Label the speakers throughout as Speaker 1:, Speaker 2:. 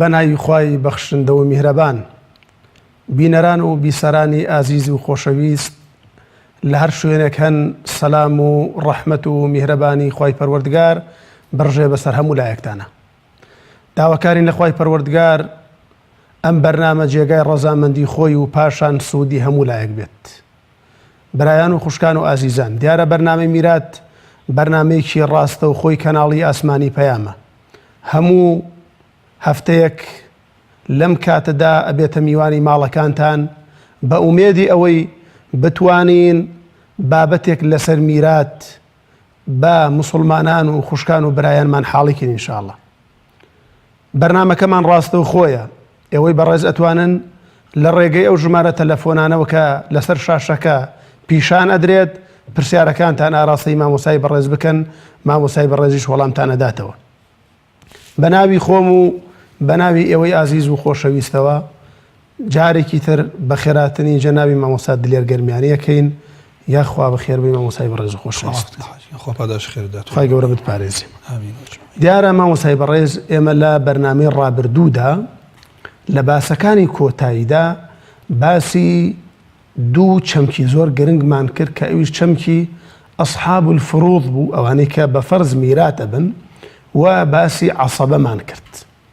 Speaker 1: بەناوی خوای بەخشندە و میهرەبان، بینەران و بیسەرانی ئازیز و خۆشەویست لە هەر شوێنێک هەن، سەلام و ڕەحمەت و میهرەبانی خوای پەروەردگار بڕژێ بەسەر هەموو لایەکتانە. داواکارین لە خوای پەروەردگار ئەم بەرنامە جێگای ڕەزامەندی خۆی و پاشان سوودی هەموو لایەک بێت. برایان و خوشکان و ئازیزان، دیارە بەرنامەی میرات بەرنامەیەکی ڕاستە و خۆی کەناڵی ئاسمانی پەیامە. هەموو هەفتەیەک لەم کاتەدا ئەبێتە میوانی ماڵەکانتان بە ئومێدی ئەوەی بتوانین بابەتێک لەسەر میرات بە موسڵمانان و خوشکان و برایانمان حاڵیکن ئینشاءڵڵا. بەرنامەکەمان ڕاستە و خۆیە. ئێوەی بەڕێز ئەتوانن لە ڕێگەی ئەو ژمارە تەلەفۆنانەوە کە لەسەر شاشەکە پیشان ئەدرێت پرسیارەکانتان ئاراستەی مامۆسای بەڕێز بکەن، مامۆسای بەڕێزیش وەڵامتان ئەداتەوە. بە ناوی خۆم و بە ناوی ئێوەی ئازیز و خۆشەویستەوە جارێکی تر بە خێراتنی جەنابی مامۆستا دلێر گەرمیانیەکەین. یاخوا بەخێر بێی مامۆسای بەڕێز و خۆشەویست. خوای گەورە بتپارێزی. دیارە مامۆسای بەڕێز، ئێمە لە بەرنامەی ڕابردوودا لە باسەکانی کۆتاییدا باسی دوو چەمکی زۆر گرنگمان کرد کە ئەویش چەمکی ئەصحاب الفروض بوو، ئەوانەی کە بە فەرز میرات ئەبن، و باسی عەسەبەمان کرد.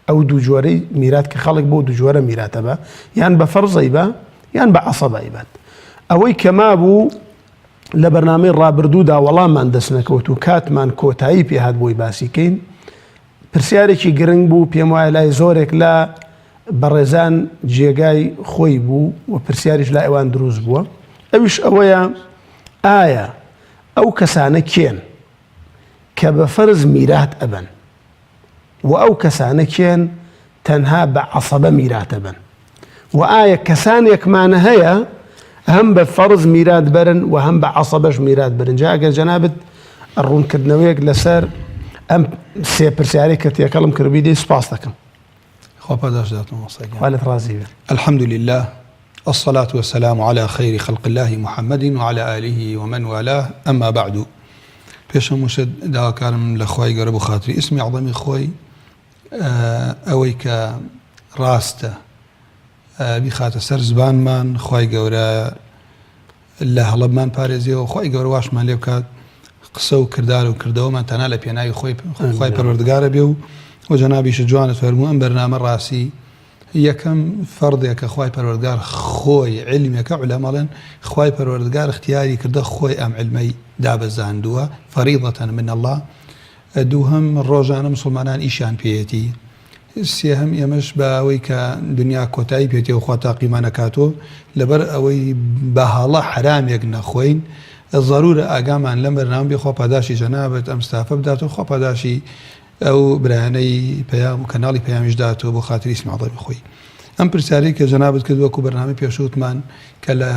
Speaker 1: ئەو دوو جۆرەی میرات کە خەڵک بۆ دوو جۆرە میراتە بە، یان بە فەرزەی بە یان بە عەسەبەی بێت. ئەوەی کەما بوو لە بەرنامەی ڕابردوودا وەڵاممان دەست نەکەوت و کاتمان کۆتایی پێهات بۆی باسیکەین. پرسیارێکی گرنگ بوو، پێم وایە لای زۆرێک لە بەڕێزان جێگای خۆی بوو و پرسیاریش لای ئەوان دروست بووە. ئەویش ئەوەیە، ئایا ئەو کەسانە کێن کە بە فەرز میرات ئەبن و ئەو کەسانە کێن تەنها بە عەسەبە میرات ئەبن، و ئایا کەسانێکمانە هەیە هەم بە فەرز میرات بەرن و هەم بە عەسەبەش میرات بەرن؟ جا ئەگەر جەنابەت ڕوونکردنەوەیەک لەسەر ئەم سێ پرسیارەی کە تێکەڵم کردبی دەی سوپاس دەکەم.
Speaker 2: والد رازي. الحمد لله، الصلاة والسلام على خير خلق الله محمد وعلى آله ومن والاه، أما بعد. پیش مشد دعا کارم لخوای گەورە بۆ خاتری ئیسمی عەظەمی خۆی ئەوەی کە ڕاستە بیخاتە سەر زبانمان، خوای گەورە لە هەڵەبمان پارێزیەوە، خوای گەورە واشمان لێ بکات قسە و کردار و کردەوەمان تەنها لە پێناوی خوای پەروەردگارە بێ و جەنابیش جوانت فەرموو ئەم بەرنامە ڕاستی یەکەم فەردێکە خوای پەروەردگار خۆی علمێکە، عولەماڵێن خوای پەروەردگار اختیاری کردە خۆی ئەم علمەی دابەزاندووە، فەریضەتەن من الله. دووهەم ڕۆژانە مسڵمانان ئیشیان پێیەتی. سێهەم ئێمەش بە ئەوەی کە دنیا کۆتایی پێێتی و خوا تاقیمان نەکاتۆ لەبەر ئەوەی بە هاڵە حرامێک نەخۆین، ضرورە ئاگامان لەم بەرنامە بێ خوا پاداشی جەنابەت ئەم ستافە بداتەوە، خوا پاداشی ئەو برایانەی پەیام و کەناڵی پەیامیش داتەوە بۆ خاتری ئیسمی عەظەمی خۆی. ئەم پرسیارەی کە جەنابەت کرد وەکو بەرنامەی پێشووتمان کە لە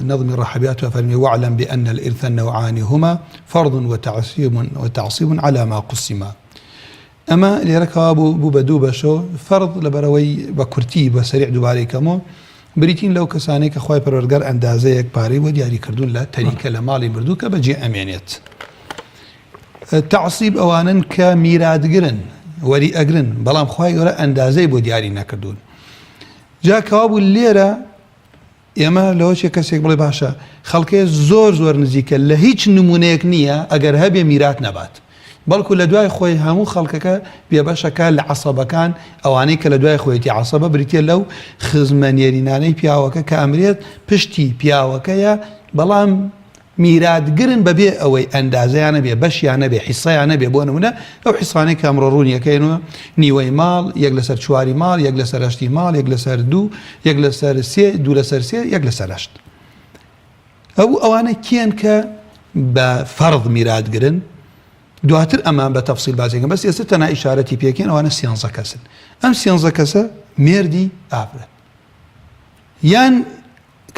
Speaker 2: نەظمی ڕەحەبیات فەرمی وەعلەم بأن الإرث النوعان هما فرض وتعصيب على ما قسم. ئەمە لێرەکەوا بوو بە دوو بەشۆ. فەرض لەبەرەوەی بە کورتی بە سەریع دووبارەی کەمەوە بریتین لەو کەسانەی کە خوای پەروەردگار ئەندازەیەک پارەی بۆ دیاری کردوون لە تەریکە لە ماڵی مردوو کە بەجێ ئەمێنێت. تعصیب ئەوانن کە میراتگرن، وەری ئەگرن، بەڵام خوای گەورە ئەندازەی بۆ دیاری نەکردوون. جا کەوا بوو لێرە ئێمە لەوەچێ کەسێک بڵێ باشە خەڵکێ زۆر نزیکە لە هیچ نمونەیەک نییە ئەگەر هەبێ میرات نەبات، بەڵکو لە دوای خۆی هەموو خەڵکەکە بێبەشەکە لە عەسەبەکان، ئەوانەی کە لە دوای خۆیەتی عەسەبە بریتێ لەو خزمەنێرینانەی پیاوەکە کە ئەمرێت پشتی پیاوەکەیە، بەڵام میراتگرن بەبێ ئەوەی ئەندازەیانە بێ، بەشیانە بێ، حیسەیانە بێ. بۆ نمونە ئەو حیسانەی کە ئەمڕۆ ڕوونیەکەینەوە نیوەی ماڵ، یەک لەسەر چواری ماڵ، یەک لەسەر هەشتی ماڵ، یەک لەسەر دوو، یەک لەسەر سێ، دوو لەسەر سێ، یەک لەسەر هەشت. ئەوانە کێن کە بە فەرض میراتگرن؟ دواتر ئەمان بە تەفسیل بازێکن، بەس ئێستا تەنها ئیشارەتی پێکەین. ئەوانە سێنزە کەسن. ئەم سێنزە کەسە مێردی ئافرەت، یان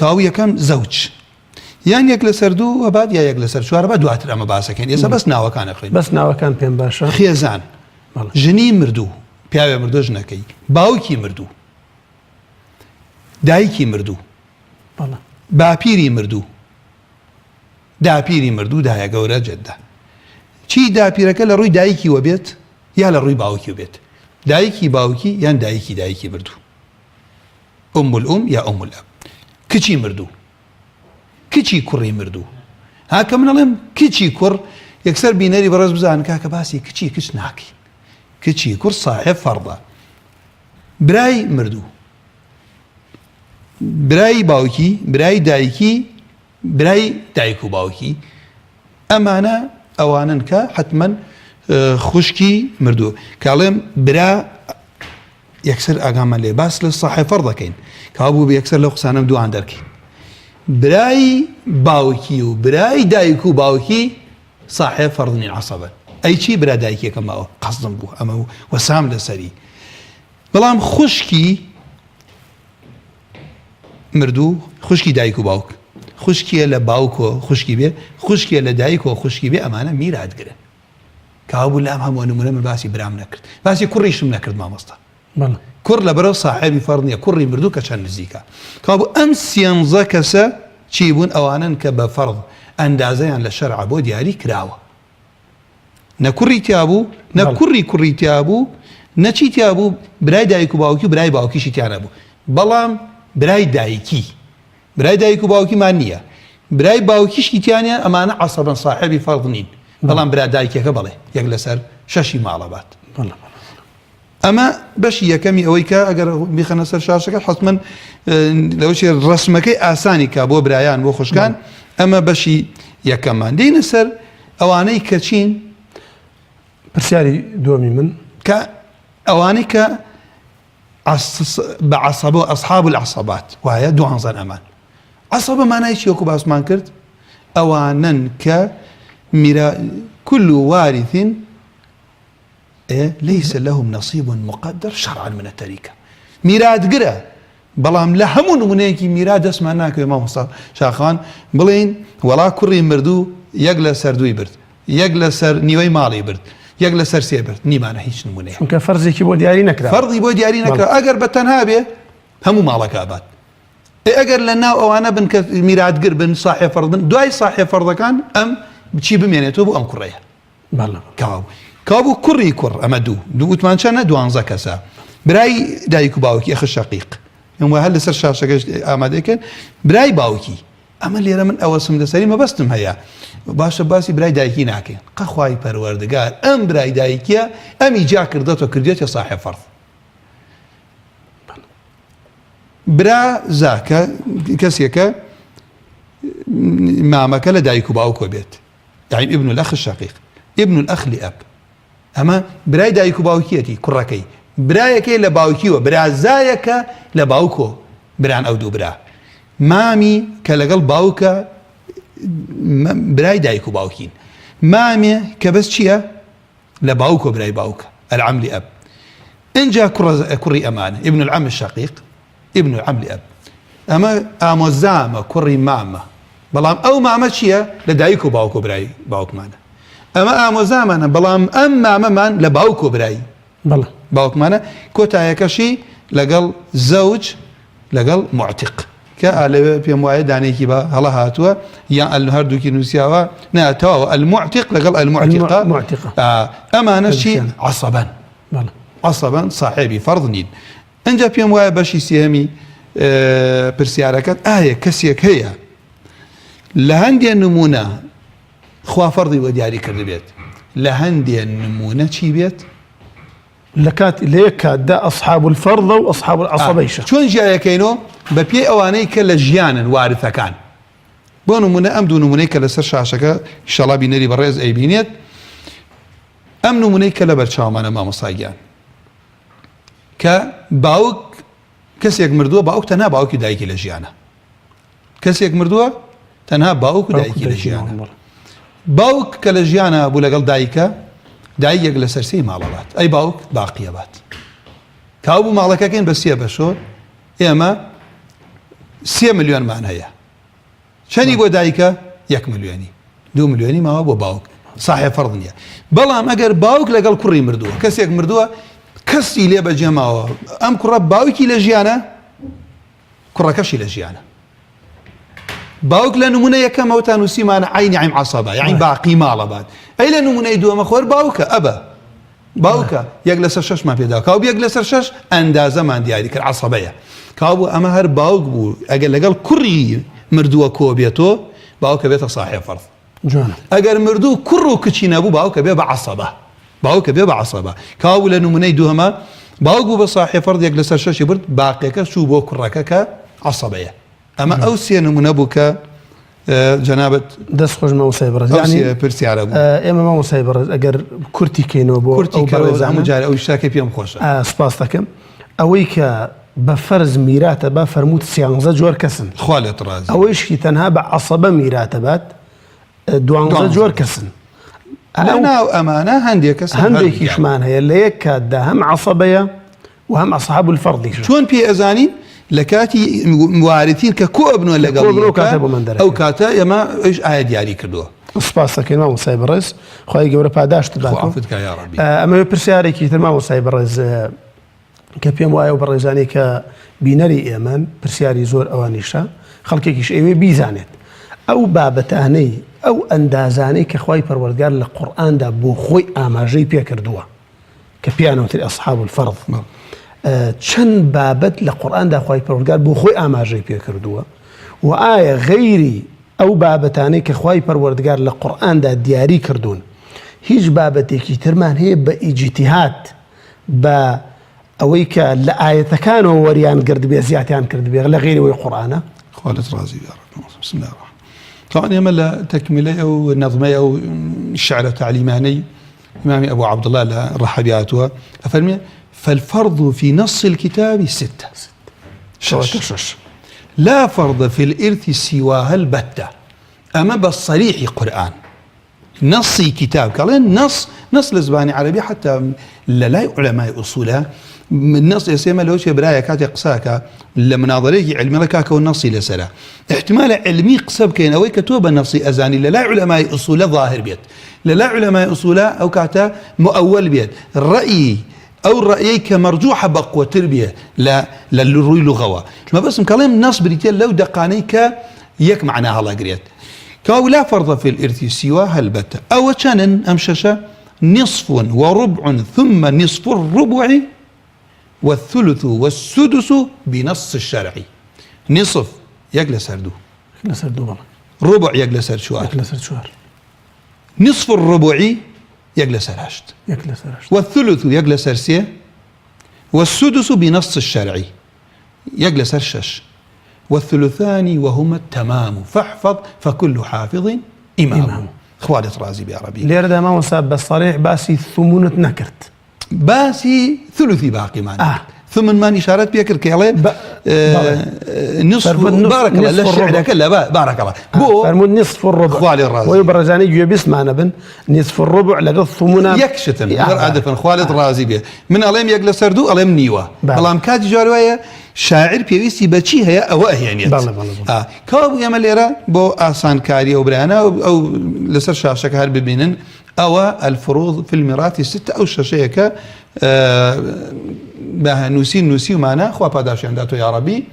Speaker 2: کاو یەکەم زەوج، یان یەک لەسەر دوو وەبات، یا یەک لەسەر چوار بە دواتر ئەمە باسەکەین. ئێستا بەس ناوەکانە خوێن.
Speaker 1: بەس ناوەکان پێم باشە.
Speaker 2: خێزان، ژنی مردوو، پیاوێ مردوو ژنەکەی، باوکی مردوو، دایکی مردوو، باپیری مردوو، داپیری مردوو، دایە گەورە جەددە. چی داپیرەکە لە ڕووی دایکی وە بێت یا لە ڕووی باوکی بێت؟ دایکی باوکی یان دایکی مردوو الأم یا الأب کچی مردوو کچی کوڕی مردوو هاکە من ئەڵێم کچی کوڕ یەکسەر بینەری بەڕێز بزان کاکە باسی کچی کچ ناکەین کچی کوڕ صاحب فەرضە برای مردوو برای باوکی برای دایکی برای دایک و باوکی ئەمانە ئەوانن کە حتمما خوشکی مردوو کاڵێم برا یەکسەر ئاگامان لێ باس لە صاحب فەرض دەکەین کابوو بە یەکسەر لە قسانەم دوان دەرکەین برای باوکی و برای دایک و باوکی صاحب فەرض نین عەسەبەن ئەی چی برا دایکێکە ماوە قەسدم بوو ئەمە وەسام لەسەری بەڵام خوشکی مردوو خوشکی دایک و باوک خوشکیە لە باوکۆ خوشکی بێ خوشکیە لە دایکۆ خوشکی بێ ئەمانە میراتگرن کابوو لام هەموو نمونە من باسی برام نەکرد باسی کوڕیشم نەکرد مامۆستا کوڕ لە بەرەو صاحبی فەرض نییە کوڕی مردوو کە چەند نزیکە کابوو ئەم سێنزە کەسە چی بوون ئەوانن کە بە فەرض ئەندازەیان لە شەرع بۆ دیاری کراوە نە کوڕی تیابوو نە کوڕی تیابوو نەچی تیابوو برای دایک و باوکی و برای باوکیشی تیانە بوو بەڵام برای دایک و باوکیمان نییە برای باوکیشی تیانە ئەمانە عەسەبەن صاحبی فەرض نین بەڵام برا دایکێکە بەڵێ یەک لەسەر شەشی ماڵەبات ئەمە بەشی یەکەمی ئەوەی کە ئەگەر بیخەنە سەر شاشەکە حتمەن لەوەی ڕسمەکەی ئاسانی کا بۆ برایان بۆ خوشکان ئەمە بەشی یەکەممان دێنە سەر ئەوانەی کە چین
Speaker 1: پرسیاری دووەمی من
Speaker 2: کە ئەوانەی کە بە عەسەبە ئەصحاب العەسەبات وایە دوانزە ئەمان عەسەبە مانای چی وەکو باسمان کرد ئەوانن کە كل وارث ليس لهم نصيب مقدر شرعا من التركة ميراد قرأ بلام لهمون منيكي ميراد اسمع ناكو امام شاخان بلين ولا كوري مردو يقلا سر دوي برد يقلا سر نيوي مالي برد يقلا سر سي برد نيمانا هيش نمونه
Speaker 1: چونکە فەرزێکی بۆ دیاری نەکرا
Speaker 2: فەرضی بۆ دیاری نەکرا ئەگەر بە تەنها بێ هەموو ماڵەکە ئابات ئەگەر لە ناو ئەوانە بن کە میراتگر بن صاحب فەرض بن دوای صاحب فەرضەکان ئەم چی بمێنێتەوە بۆ ئەم کوڕەیە کابوو کوڕی کوڕ ئەمە دوو وتمان چەنە دوانزە کەسە برای دایک و باوکی ئەخ شەقیق ئەمە هەر لەسەر شاشەکەش ئامادەکەن برای باوکی ئەمە لێرە من ئەوەسم لەسەری مەبەستم هەیە باشە باسی برای دایکی ناکەین قەخوای پەروەردگار ئەم برای دایکیە ئەمی جا کردێتەوە کردێتە صاحب فەرض برا زاکە کەسێکە مامەکە لە دایک و باوکۆ بێت يعني ابن الأخ الشقيق ابن الأخ لأب أما براي دايكو باوكيتي كركي برايكي لباوكيو برا زايكا لباوكو بران أو دو برا مامي كالقل باوكا براي دايكو باوكين مامي كبس شيا لباوكو براي باوكا العم لأب إن جاء كري أمانة ابن العم الشقيق ابن العم لأب أما أموزامة كري مامة بەڵام ئەو مامە چییە لە دایک و باوکۆ برای باوکمانە ئەمە ئامۆزامانە بەڵام ئەم مامەمان لە باوکۆ برایی باوکمانە کۆتایەکەشی لەگەڵ زەوج لەگەڵ معتق کە لەوێ پێم وایە دانێکی بە هەڵە هاتووە یان هەردووکی نووسیاوە ناتەواوە المعتق لەگەڵ المعتقە ئەمانەشی عەسەبەن صاحبی فەرض نین ئەنجا پێم وایە بەشی سێهەمی پرسیارەکەت ئایا کەسێک هەیە لە هەندێ نمونە خوا فەرضی بۆ دیاری کرد بێت لە هەندێ نمونە چی بێت
Speaker 1: لە یەک کاتدا ئەصحاب الفەرض و ئەصحاب العەسەبەیشە
Speaker 2: چۆن ژیانەکەینەوە بە پێی ئەوانەی کە لە ژیانن وارثەکان بۆ نمونە ئەم دوو نمونەی کە لەسەر شاشەکە ئینشەڵا بینەری بەڕێز ئەیبینێت ئەم نمونەی کە لە بەرچاومانە مامۆستاگیان کە باوک کەسێک مردووە باوک تەنها باوکی دایکی لە ژیانە کەسێک مردووە تەنها باوک و دایکی لە ژیانە باوک کە لە ژیانە بوو لەگەڵ دایکە دایک لە سەرسەی ماڵەبات ئەی باوک باقیە بات کاو بوو ماڵەکەکەین بە سێ بەشۆ ئێمە 3 ملیۆنمان هەیە چەندی بۆ دایکە 1 ملیۆنی 2 ملیۆنی ماوە بۆ باوک صاحب فەرض نییە بەڵام ئەگەر باوک لەگەڵ کوڕی مردووە کەسێک مردووە کەسی لێ بەجێماوە ئەم کوڕە باوکی لە ژیانە کوڕەکەشی لە ژیانە باوک لە نمونە یەکەمەوە نووسیمانە عینی عیم عەسەبە یعنی باقی ماڵەبات ئەی لە نمونەی دووەمە خۆر باوکە ئەبە باوکە یەک لەسەر 6مان پێدا کاو یەک لەسەر 6 ئەندازەمان دیاری کرد عەسەبەیە کابوو ئەمە هەر باوک بوو ئەگەر لەگەڵ کوڕی مردووە کۆ بێتۆ باوکە بێتە صاحب فەرض ئەگەر مردوو کوڕ و کچی نەبوو باوکە بێ بە عەسەبە باوکە بێ بە عەسەبە کابوو لە نمونەی دووهەمە باوک بوو بە صاحب فەرض یەک لەسەر 6 برد باقیەکە چوو بۆ کوڕەکە کە عەسەبەیە ئەمە ئەو سێ نمونە بوو کە جەنابەت
Speaker 1: دەست خۆش مامۆستای بەڕێز
Speaker 2: ینی پرسیارە بوو
Speaker 1: ئێمە مامۆستای بەڕێز ئەگەر کورتی کەینەوە بۆ
Speaker 2: کورتی کەەوە هەموو جارە ئەو شتاکە پێم خۆشە
Speaker 1: سپاس دەکەم ئەوەی کە بە فەرز میراتە بە فەرمووت 13 جۆر کەسن
Speaker 2: خوا لێت ڕازی
Speaker 1: ئەوەیشی تەنها بە عەسەبە میراتە بات 12 جۆر کەسن
Speaker 2: لەناو ئەمانە هەندێک کەس
Speaker 1: هەندێکیشمان هەیە لە یەک کاتدا هەم عەسەبەیە و هەم ئەصحاب الفەرضیش
Speaker 2: چۆن پێ ئەزانین لە کاتی وارثین کە کۆ ئەبنەوە لەگەڵ ئەو کاتە ئێمە ئەوش ئایا دیاری کردووە
Speaker 1: سپاس دەکەین مامۆستای بەڕێز خوای گەورە پاداشت باتەوە ئەمە پرسیارێکی تر مامۆستای بەڕێز کە پێم وایە و بەڕێزانی کە بینەری ئێمەن پرسیاری زۆر ئەوانیشە خەڵکێکیش ئەوێ بیزانێت ئەو بابەتانەی ئەو ئەندازانەی کە خوای پەروەردگار لە قورئاندا بۆ خۆی ئاماژەی پێ کردووە کە پیانەوتر ئەصحاب الفەرض چەند بابەت لە قورئاندا خوای پەروەردگار بۆ خۆی ئاماژەی پێ کردووە و ئایا غەیری ئەو بابەتانەی کە خوای پەروەردگار لە قورئاندا دیاری کردوون هیچ بابەتێکی ترمان هەیە بە ئیجتیهاد بە ئەوەی کە لە ئاەتەکانەوە وەریان گرد بێ زیاتیان کرد بێ لە غەیرەوەی قورئانە
Speaker 2: خالت ڕازی بسم الله الرحمن طبعا ئێمە لە تەکمیلەی ئەو نەظمەی ئەو شعرە تعلیمانەی إمامي أبو عبد الله الرحبياتها أفرمي فالفرض في نص الكتاب 6 لا فرض في الإرث سواها البتة أما بالصريح قرآن نصي كتاب قال نص لزباني عربي حتى لا علماء أصولها النص يسمى له شيء براية كاتي قساكا لمناظريك علمي لكاكا والنصي لسلا احتمال علمي قسب كين أو كتوب النصي أزاني لا علماء أصوله ظاهر بيت لا علماء أصوله أو كاتا مؤول بيت الرأي أو الرأي كمرجوحة بقوة تربية لا للروي لغوة ما بس مكلم نص بريتيل لو دقانيك يك معناها الله قريت كاو لا فرض في الإرث سواها البتة أو كان أمششة نصف وربع ثم نصف الربع والثلث والسدس بنص الشرعي نصف يجلس هردو ربع يجلس هرشوار نصف الربع يجلس هرشت والثلث يجلس هرسيه والسدس بنص الشرعي يجلس هرشش والثلثان وهما التمام فاحفظ فكل حافظ إمام خوالة رازي بعربي
Speaker 1: ليرد ما مصاب بالصريح باسي ثمونة نكرت
Speaker 2: باسي ثلثي باقي معنا ثم ما إشارات بيكر كيالي نصف بارك الله لا الشعر كلا بارك الله
Speaker 1: فرمود نصف الربع ويبرزاني جيبس معنا بن نصف الربع لقد ثمنا
Speaker 2: يكشتن عادة خوالد رازي به من أليم يجلس سردو أليم نيوة بلام كاد جاروايا شاعر بيويسي بچي هي أو أهيانيت كابو يعمل ليرا بو آسان كاري أو برانا أو لسر شاشك هل ببينن أو الفروض في الميراث 6 أو شاشيك بها نوسي ومعنا خوا باداش عنداتو يا ربي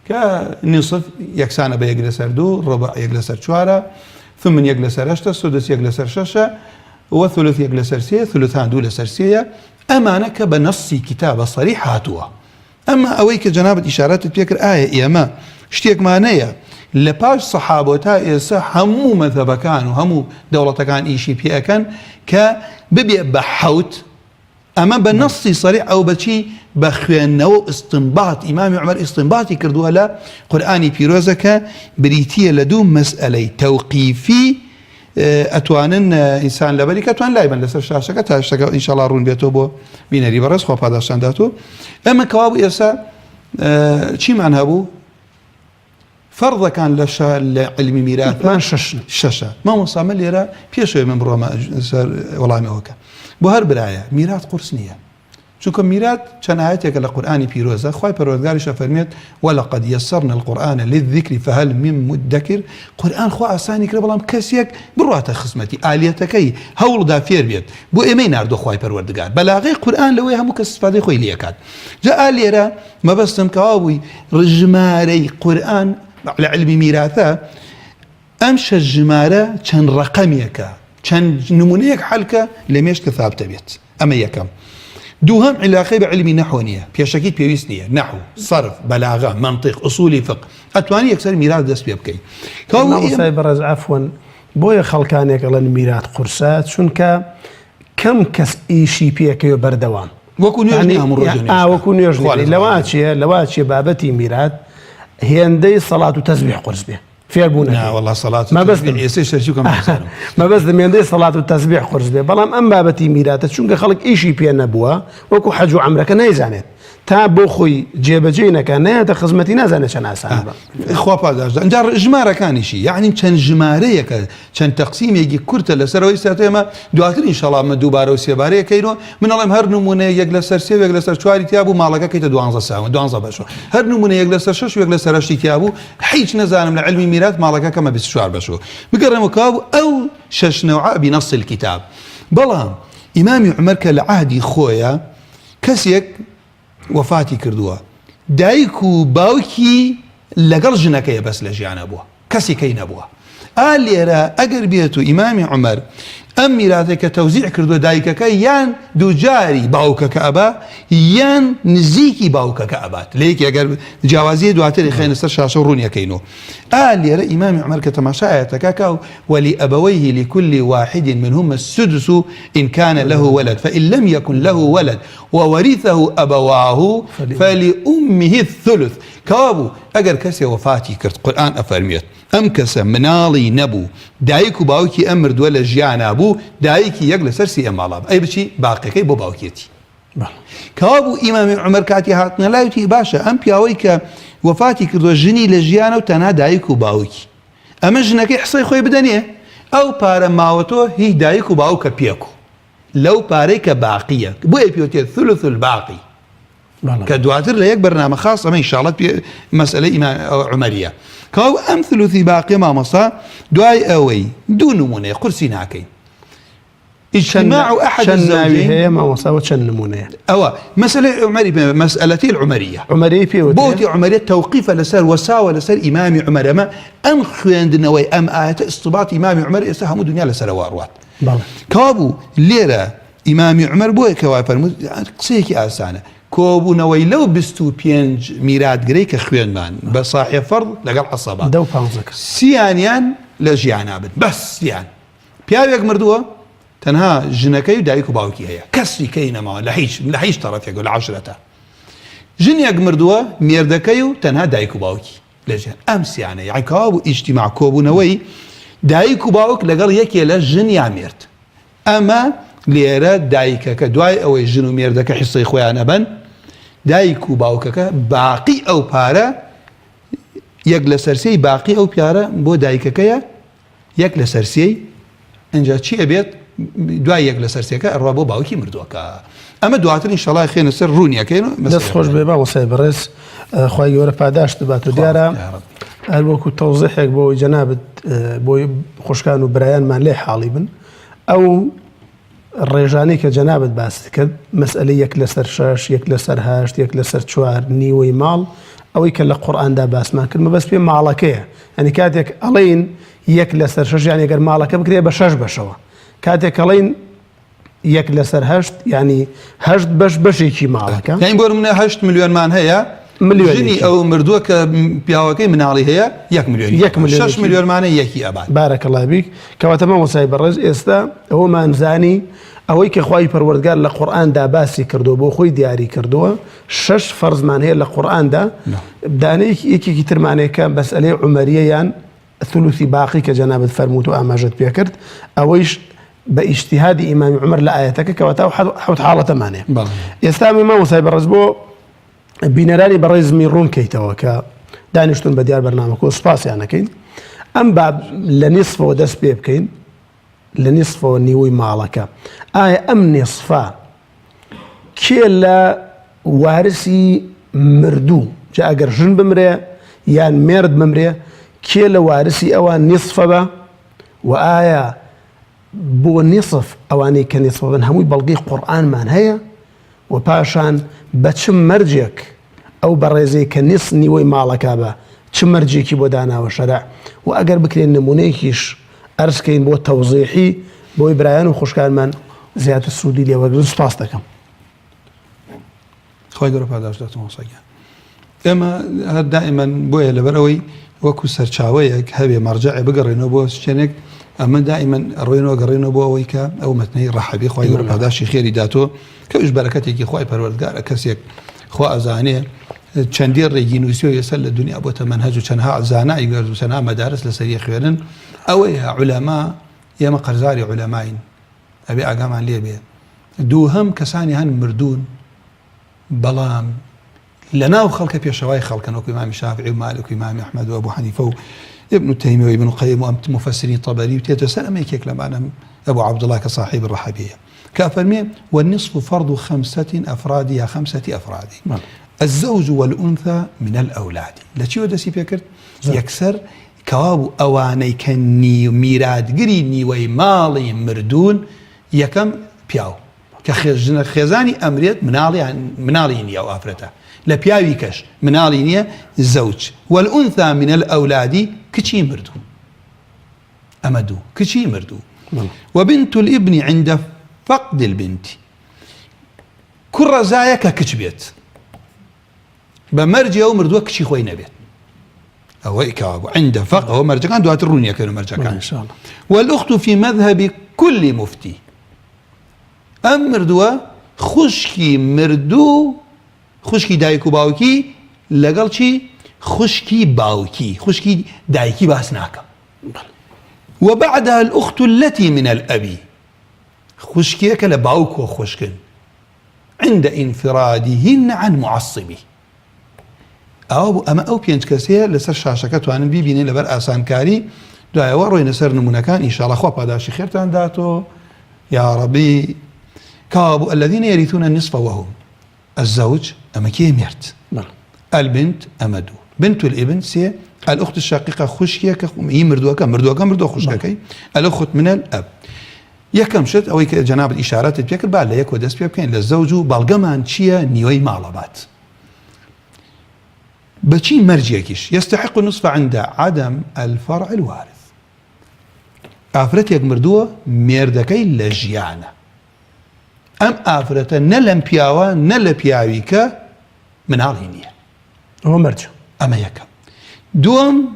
Speaker 2: كنصف يكسانا بيجلس دو ربع يجلس شوارع ثم يجلس رشته السدس يجلس شاشة والثلث يجلس سية ثلثان دول سرسية أمانك بنص كتاب صريح هاتوا أما أويك جنابة إشارات تبيكر آية إيما اشتيك معنايا لباش صحابوتا إيسا همو مذهب كان وهمو دولة كان إيشي بيئة كان كببيع بحوت أما بالنص صريح أو بشي بخوانو استنباط إمام عمر استنباطي كردوها لا قرآني بيروزك بريتية لدو مسألة توقيفي أتوانن إنسان لبريك أتوان لا يبن لسر شاشك تاشتك إن شاء الله رون بيتو بو بيناري برس خواب هذا شانداتو أما كوابو إيسا چي معنى بو فرض كان لعلم ميراث
Speaker 1: ما
Speaker 2: ششة ما مصامل يرى بيشوي من برا ما والله ما هوكا بهر براية ميراث قرصنية شوكم ميراث كان آياتك القرآن بيروزة خواهي پروردگارش فرميت ولقد يسرنا القرآن للذكر فهل من مدكر قرآن خوا أساني كربلام كسيك بروات خصمتي آليتكي هول دافير بيت بو إيمين أردو خواهي پروردگار بلاغي قرآن لوي همو كستفادي خوي ليكات جاء ليرا ما بستم كواوي رجماري قرآن على علم ميراثه أمشى الجمارة كان رقميك كان نمونيك حلقة لميش ثابتة بيت ئەمە یەکەم. دووهەم علاقەی بە علمی نەحو نییە، پێشەکیت پێویست نییە، نەحو، سەرف، بەلاغە، منطق، ئوسولی فقه، ئەتوانی یەکسەر میراث دەست پێ بکەیت.
Speaker 1: مامۆستای بەڕێز عەفوەن بۆیە خەڵکانێک ئەڵێن میراث قورسە، چونکە کەم کەس ئیشی پێکەوە بەردەوام
Speaker 2: وەکو نوێژنی هەموو ڕۆژێ
Speaker 1: وەکو نوێژنی لەوا چیە بابەتی میراث هێندەی سەڵات و تەسبیح قورس بێ فێربوون
Speaker 2: والله سەڵات
Speaker 1: مەبەست هێندەی سەڵات و تەسبیح قورس بێ، بەڵام ئەم بابەتی میراثە چونکە خەڵک ئیشی پێ نەبووە وەکو حەج و عەمرەکە نەیزانێت تا بۆ خۆی جێبەجێ نەکە نایەتە خزمەتی نازانێت چەند ئاسان بە
Speaker 2: خوا پاداشدا. ئەنجا ژمارەکانیشی یعنی چەند ژمارەیەکە چەند تەقسیمێکی کورتە لەسەرەوەی ساتێمە دواتر ئینشاڵڵا مە دووبارە و سێبارەیەکەینەوە. من ئەڵێم هەر نمونەیە یەک لەسەر سێ یەک لەسەر چواری تیا بوو ماڵەکە کەیتە 12 ساوە 12 بەشەوە، هەر نمونە یەک لەسەر 6 یەک لەسەر 8 تیا بوو هیچ نەزانم لە علمی میراث ماڵەکە کەمە 24 بەشەوە بگەڕێمەوە کاو ئەو 6 نەوع بنەص الكتاب. بەڵام ئیمامی عومەر کە لە عهدی خۆیە کەسێک وفاتی کردووە، دایک و باوکی لەگەڵ ژنەکەیە بەس لە ژیانە بووە، کەسی کەی نەبووە. لێرە ئەگەر بێت و ئیمامی عومەر ئەم میراثێکە تەوزیع کردووە دایکەکە یان دووجاری باوکەکە ئەبا یان نزیکی باوکەکە ئەبات لەیەکی ئەگەر جیاوازیە دواتری خێنە سەر شاشە ڕوونیەکەینەوە. لێرە ئیمامی عومەر کە تەماشای ئاەتەکە و ولأبويه لكل واحد منهما السدس إن كان له ولد فإن لم يكن له ولد وورثه أبواه فلأمه الثلث. کابو ئەگەر کەسێ وفاتی کرد قورئان ئەفەرمێت ئەم کەسە مناڵی نەبوو دایک و باوکی ئەم مردووە لە ژیانە بوو دایکی یەک لەسەر سێ ماڵا ئەی بچی باقیەکەی بۆ باوکێتی. کابوو ئیمامی عومەر کاتی هاتنە لایوتی باشە ئەم پیاوەی کە وفاتی کردووە ژنی لە ژیانە و تەنها دایک و باوکی ئەمە ژنەکەی حسەی خۆی بدەنێ ئەو پارە ماوەتۆ هیچ دایک و باوکە پێکو لەو پارەی کە باقیە بۆیە پێوتێت ثلث الباقی کە دواتر لە یەک بەرنامە خاص ئەمە ئینشاڵڵا مەسئلەی ئیمام عومەریە. کاو ئەم ثلثی باقی مامۆستا دوای ئەوەی دوو نمونەیە قورسی ناکەین. اجتماع أحد الزوجين
Speaker 1: هي ما وصلت شن نمونة
Speaker 2: مسألة عمري مسألتي العمرية
Speaker 1: بوتي
Speaker 2: عمرية توقيف لسر وساوى لسر إمام عمر ما أم خويندنا وي أم آيات استباط إمام عمر يسهم دنيا لسر واروات كابو ليرة إمام عمر بوي كوافر قصيكي آسانة كوبو نوي لو بستو بينج ميراد غريك خويندمان بصاحي فرض لقل عصابات
Speaker 1: دو بانزك
Speaker 2: سيانيان لجيان عبد بس سيان بياويك مردوه تەنها ژنەکەی و دایک و باوکی هەیە کەسی کەی نەماوە لە هیچ تەڕەفێک و لە عەشرەتە ژنێک مردووە مێردەکەی و تەنها دایک و باوکی لەژێر ئەم سیانە یعنی کەوا ئیجتیماع کۆبوونەوەی دایک و باوک لەگەڵ یەکێ لە ژن یا مێرد. ئەمە لێرە دایکەکە دوای ئەوەی ژن و مێردەکە حیسەی خۆیان ئەبەن دایک و باوکەکە باقی ئەو پارە یەک لە سەرسەی باقی ئەو پیارە بۆ دایکەکەیە یەک لە سەرسەی ئەنجا چی ئەبێت دوای یەک لە سەرسێکە ئەڕوا بۆ باوکی مردووەکە. ئەمە دواتر ئینشاڵڵا خێنە سەر ڕوونیەکەین
Speaker 1: دەست خۆش بێ باوەسای بەڕێز خوای گەورە پاداش دەبات و دیارە هەر وەکو تەوزیحێک بۆ جەنابەت بۆی خوشکان و برایانمان لێ حاڵی بن ئەو ڕێژانەی کە جەنابەت باسی کرد مەسئلەی یەک لەسەر 6 یەک لەسەر 8 یەک لەسەر 4 نیوەی ماڵ ئەوەی کە لە قورئاندا باسمان کرد مەبەست پێ ماڵەکەیە ئەنی کاتێک ئەڵێن یەک لەسەر 6 یان ئەگەر ماڵەکە بکرێ بە 6 بەشەوە کاتێک ئەڵێن یەک لەسەر 8 ینی 8 بەش بەشێکی ماڵەکە
Speaker 2: یعنی بۆ منە 8 ملیۆنمان هەیە ژنی ئەو مردووە کە پیاوەکەی مناڵی هەیە 1 ملیۆن 6 ملیۆنمانە یەکی ئەبات
Speaker 1: بارەکەڵڵا بیک کەواتە مامۆستای بەڕێز ئێستا ئەوەمان زانی ئەوەی کە خوای پەروەردگار لە قورئاندا باسی کردو بۆ خۆی دیاری کردووە 6 فەرزمان هەیە لە قورئاندا دانەیەکی یەکێکی ترمانەیەکە مەسئلەی عومەریە یان ثلثی باقی کە جەنابەت فەرمووت و ئاماژەت پێ کرد ئەوەیش بە ئیجتیهادی ئیمامی عومەر لە ئاەتەکە کەواتە حەوت حاڵەتەمانەیە. ئێستا مامۆستای بەڕێز بۆ بینەرانی بەڕێزمی ڕوون کەیتەوە کە دانیشتون بە دیار بەرنامەکە و سوپاسیانەکەین ئەم باب لە نیسفەوە دەست پێ بکەین لە نیسفەوە نیوەی ماڵەکە ئایا ئەم نیسفە کێ لە وارسی مردوو جا ئەگەر ژن بمرێ یان مێرد بمرێ کێ لە وارسی ئەوان نیسفە بە و ئایا بۆ نیسف ئەوانەی کە نیسفە بن هەمووی بەڵگەی قورئانمان هەیە و پاشان بە چ مەرجێک ئەو بەڕێزەی کە نیس نیوەی ماڵەکە بە چ مەرجێکی بۆ داناوە شەرع و ئەگەر بکرێن نمونەیەکیش ئەرزکەین بۆ تەوزیحی بۆی برایان و خوشکانمان زیاتر سوودی لێوەرگرت سوپاس دەکەم.
Speaker 2: خۆی گەورە پاداش دەتەوە سەگیان. ئێمە هەر دائیمەن بۆیە لەبەرەوەی وەکو سەرچاوەیەک هەبێ مەرجەعێ بگەڕێنەوە بۆ شتێنێک ئەمە دائیمەن ڕۆینەوە گەڕێنەوە بۆ ئەوەی کە ئەو مەتنەی ڕەحەبی خۆی گەورە پاداشی خێری داتۆ کە ئەوش بەرەکەتێکی خۆی پەروەردگارە کەسێک خوا ئەزانێ چەندی ڕێگی نووسیەوە ێسەر لە دنیا بۆتە مەنهەج و چەندها زانای گەرز و چەندها مەدارس لەسەری خوێنن ئەوەیە عولەما ئێمە قەرزاری عولەماین ئەبێ ئاگامان لێ بێ دووهەم کەسانی هەن مردوون بەڵام لەناو خەڵکە پێشەوای خەڵکن وەکو ئیمامی شافعی و مالک و ئیمامی ئەحمەد و ئەبوو حەنیفە و ابن تەیمیە و ابن قەیم و ئەم مفەسرین طەبەری و تێتە سەر ئەمە یەکێک لەمانە ئەبوو عەبدوڵڵاه کە صاحب الرەحەبیە كافرمي والنصف فرض 5 أفراد يا 5 أفراد الزوج والأنثى من الأولاد لا شيء ودسي فكرت يكسر كواب أواني كني ميراد قريني ويمالي مردون يكم بياو كخزاني أمريت منالي نيا وافرته لا بياوي كش منالي نيا الزوج والأنثى من الأولاد كشي مردون أمدو كشي مردو وبنت الابن عند فقد البنت كل زايك كتبيت بمرجع أو مردوك كشي خوي نبيت أو إكابو عند فقد هو مرجع كان دوات الرونية كانوا مرجع كان
Speaker 1: إن شاء الله.
Speaker 2: والأخت في مذهب كل مفتي أم مردوة خشكي مردو خشكي دايكو باوكي لقل شي خشكي باوكي خشكي دايكي باسناكا وبعدها الأخت التي من الأبي خشكيك لباوك وخشكن عند انفرادهن عن معصبي أما أو بينج كسيه لسر شاشكات وأنا بيبيني لبر آسان كاري دعاء وروي نسر نمونكان إن شاء الله خوا باداشي خيرتان داتو يا ربي كابو الذين يرثون النصف وهم الزوج أما كي ميرت البنت أمدو بنت الابن سي الأخت الشقيقة خشكيك مردوكا خشككي الأخت من الأب يكم شت أو جناب الإشارات بيك بعد لا يكو دس بيكين للزوج بالجمان شيا نيوي معلبات بشي مرجيكيش يستحق النصف عند عدم الفرع الوارث آفرتك مردوه ميردكي لجيانا أم آفرته نلم بياوا نل بياويك من عالينية
Speaker 1: هو مرجع
Speaker 2: أما يكم دوم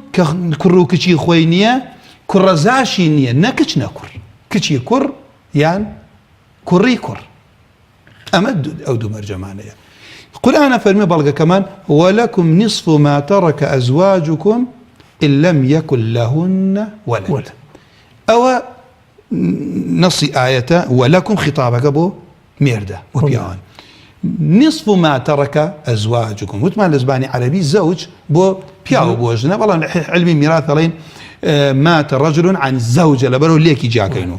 Speaker 2: كرو كشي خوينية كرزاشي نية نكش نكر كشي كر يعني كري كر أمد أو دو مرجع معنا القرآن فرمي بلغة كمان ولكم نصف ما ترك أزواجكم إن لم يكن لهن ولد أو نص آية ولكم خطابك أبو ميردة وبيان نصف ما ترك أزواجكم وتما الأسباني عربي زوج بو بياو بوجنا والله علمي ميراث لين مات رجل عن الزوجة لبرو ليكي جاكينو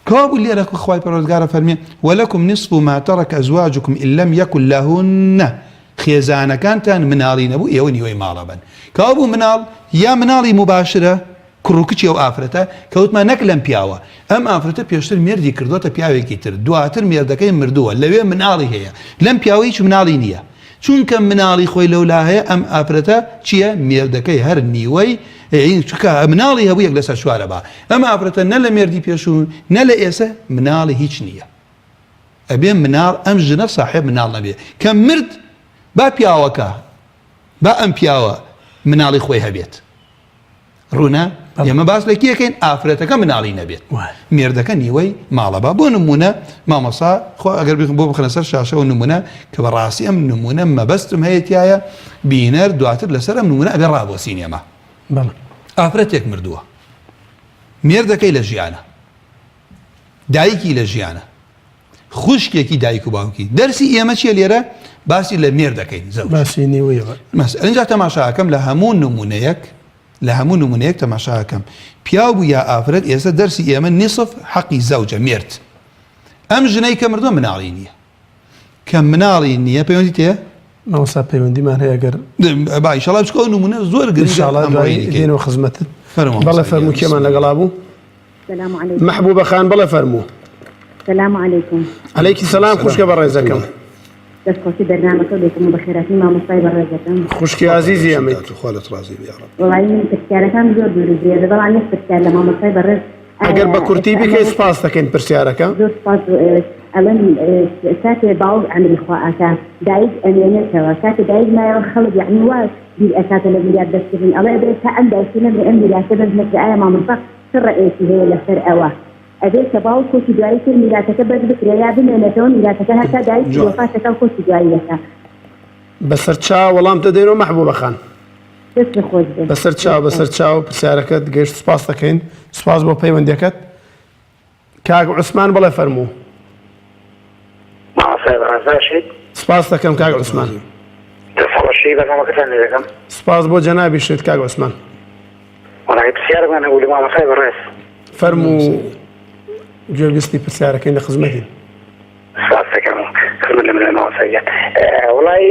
Speaker 2: كابو اللي لك اخواتي برودقارة فرمي ولكم نصف ما ترك أزواجكم إن لم يكن لهن خيزانة كانت منالين أبو يوني مالبا كابو منال يا منالي مباشرة كروكتشي أو آفرته كوتما نكلم بياوا أم آفرته بيشتر ميردي كردوتا بياوي كيتر دواتر ميردكين مردوه لوي منالي هي لم بياويش منالي نية چون كم منالي خوي لولا هي أم آفرته چيا ميردكي هر نيوي يعني شكا منالي هبو يقلسا شوارا با أما آفرته نلا ميردي بيشون نلا إيسا منالي هيچ نية أبين منال أم جنف صاحب منال نبيه كم مرد با بياوكا با أم بياوا منالي خوي هبيت رونا يما باس لكي كاين آفرتك منالي نبيت ميردك نيوي مالبا بو نمونه ما مصا خو اگر بو بخنسر شاشه ونمونه كبراسي ام نمونه ما بستم هيتيايا بينر دواتر لسر ام نمونه ابي رابو سينما
Speaker 1: بلى
Speaker 2: آفرتك مردوه ميردك الى جيانا دايكي الى جيانا خشكي دايكو باوكي درسي ايما شي ليره باسي لميردك زوج
Speaker 1: باسي نيوي
Speaker 2: مثلا انجا تماشا كم لهمون نمونيك لهمون نمونيك تماشاها كم بياو يا آفرد إذا درسي إيمان نصف حقي زوجة ميرت أم جناي كمردون منالينية كم منالينية بيونديتيه
Speaker 1: ما وصل بيوندي ما هي أجر
Speaker 2: با إن شاء الله بشكون نمونة زور قريب
Speaker 1: إن شاء الله دين وخدمته بلا فرمو كمان لقلابو
Speaker 3: السلام عليكم
Speaker 1: محبوبة خان بلا فرمو
Speaker 3: السلام عليكم
Speaker 1: عليك السلام خوشك برزكم
Speaker 3: دەستخۆشی بەرنامەکە دێتم بە خێراتی مامۆستای بەڕێزەکەم
Speaker 1: خوشکی عزیزی ئەمەیت
Speaker 2: خوالت رازي يا رب
Speaker 3: وڵی پرسیارەکان زۆر دوورزیێ بەڵام یەک پرسیار لە مامۆستای بەڕێز
Speaker 1: ئەگەر بە کورتی بکەی سپاس دەکەین پرسیارەکە.
Speaker 3: زۆر سپاس. ئەڵەن کاتێ باوک ئەمری خوا ئاکا دایک ئەمێنێتەوە کاتێ دایک مایەوە خەڵک یعنی وا بیر ئەکاتە لە میلاد دەستکردن ئەڵێ ئەبێت تا ئەم دایکە نەبێ ئەم میلاتە بەزمەکە ئایا مامۆستا چ ڕێیەکی هەیە لەسەر ئەوە ئەبێت کە باوک کۆچی دوایی کرد میلاتەکە بەر بکرێ یا بمێنێتەوە میلاتەکە هەتا دایک وەفاتەکە کۆچی دوایی دەکات.
Speaker 1: بەسەر چاو وەڵام دەدەینەوە مەحبوبە خان.
Speaker 3: دەست خۆش بێ.
Speaker 1: بەسەر چاو پرسیارەکەت گەیشت سپاس دەکەین. سپاس بۆ پەیوەندیەکەت. کاک عوسمان بڵێ فەرموو. سپاس دەکەم کاک عوسمان.
Speaker 4: دەسەڵەشی بەنامەکەتان لێ دەکەم.
Speaker 1: سپاس بۆ جەنابی شێت کاک عوسمان.
Speaker 4: وەڵای پرسیارەکمان هەبوو لە مامۆستای بەڕێز.
Speaker 1: فەرموو گوێبیستی پرسیارەکەی لە خزمەتین.
Speaker 4: سپاس دەکەم خزمەت لە منە مامۆستایە. وەڵای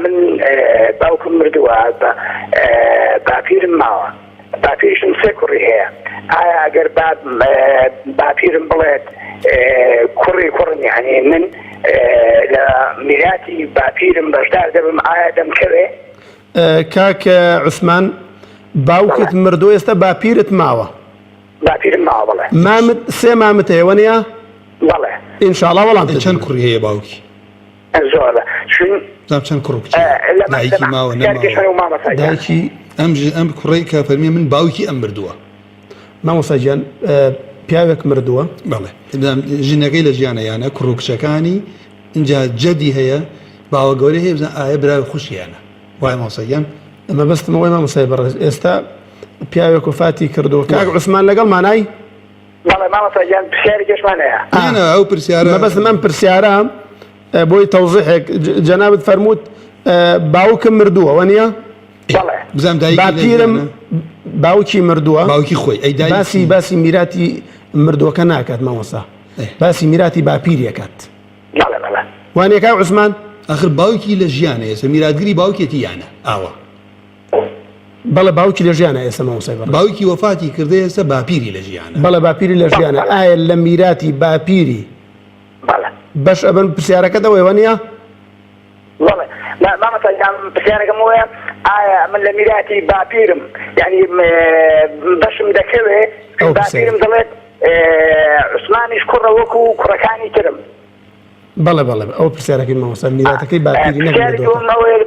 Speaker 4: من باوکم مردووە باپیرم ماوە. باپیرشم سێ کوڕی هەیە. ئایا ئەگەر باپیرم بڵێت کوڕم یعنی من لە میراتی باپیرم بەشدار دەبم ئایا دەمکەوێ؟
Speaker 1: کاک عوسمان باوکت مردووە ئێستا باپیرت ماوە.
Speaker 4: باپیرم ماوە بڵێ.
Speaker 1: سێ مامت هەیە وەنیا؟
Speaker 4: بەڵێ.
Speaker 1: ئینشاءڵڵا وەڵام
Speaker 2: چەند کوڕی هەیە باوکی؟
Speaker 4: زۆرە.
Speaker 2: چەند کوڕ دایکی ماوە نەماوە دایکی ئەم کوڕی کە فەرمیێ من باوکی ئەم مردووە.
Speaker 1: مامۆستا گیان پیاوێک مردووە.
Speaker 2: بەڵێ ژنەکەی لە ژیانەیانە کوڕ و کچەکانی اینجا جەدی هەیە باوە گەورەی هەیە بزان ئایا براوی خوشیانە وای مامۆستاگیان.
Speaker 1: ئەمە بەستمەوەی مامۆستای بەڕێز ئێستا پیاوێک وفاتی کردووە. کاک عوسمان لەگەڵ مانای؟
Speaker 4: بەڵێ مامۆستاگیان پرسیاری گەشتمان هەیە.
Speaker 2: ئەو پرسیارە
Speaker 1: مەبەستم ئەم پرسیارە بۆی تەوزیحێک جەنابەت فەرمووت باوکم مردووە وەنیە؟
Speaker 4: بەڵێ.
Speaker 2: بزانام
Speaker 1: باپیرم باوکی مردووە.
Speaker 2: باوکی خۆی ئەی
Speaker 1: باسی میراتی مردووەکە ناکات مامۆستا. باسی میراتی باپیریەکات.
Speaker 4: بەڵێ بەڵێ.
Speaker 1: وانیە کاک عوسمان؟
Speaker 2: ئاخر باوکی لە ژیانە ئێستا میراتگری باوکێتی یانە ئاوە.
Speaker 1: بەڵێ باوکی لە ژیانە ئێستا مامۆستای بەڕێز.
Speaker 2: باوکی وەفاتی کردە ئێستا باپیری لە ژیانە.
Speaker 1: بەڵێ باپیری لە ژیانە. ئایا لە میراتی باپیری
Speaker 4: بەڵێ.
Speaker 1: بەش ئەبن پرسیارەکە دەوەی وەنیە؟
Speaker 4: بەڵێ. مامۆستاگیان پرسیارەکەم وەیە ئایا من لە میراتی باپیرم یعنی بەشم دەکەوێ باپیرم دەڵێت عوسمانیش کوڕە وەکو کوڕەکانی ترم.
Speaker 1: بەڵێ ئەو پرسیارەکەی مامۆستا میراتەکەی باپیری نەکردووە.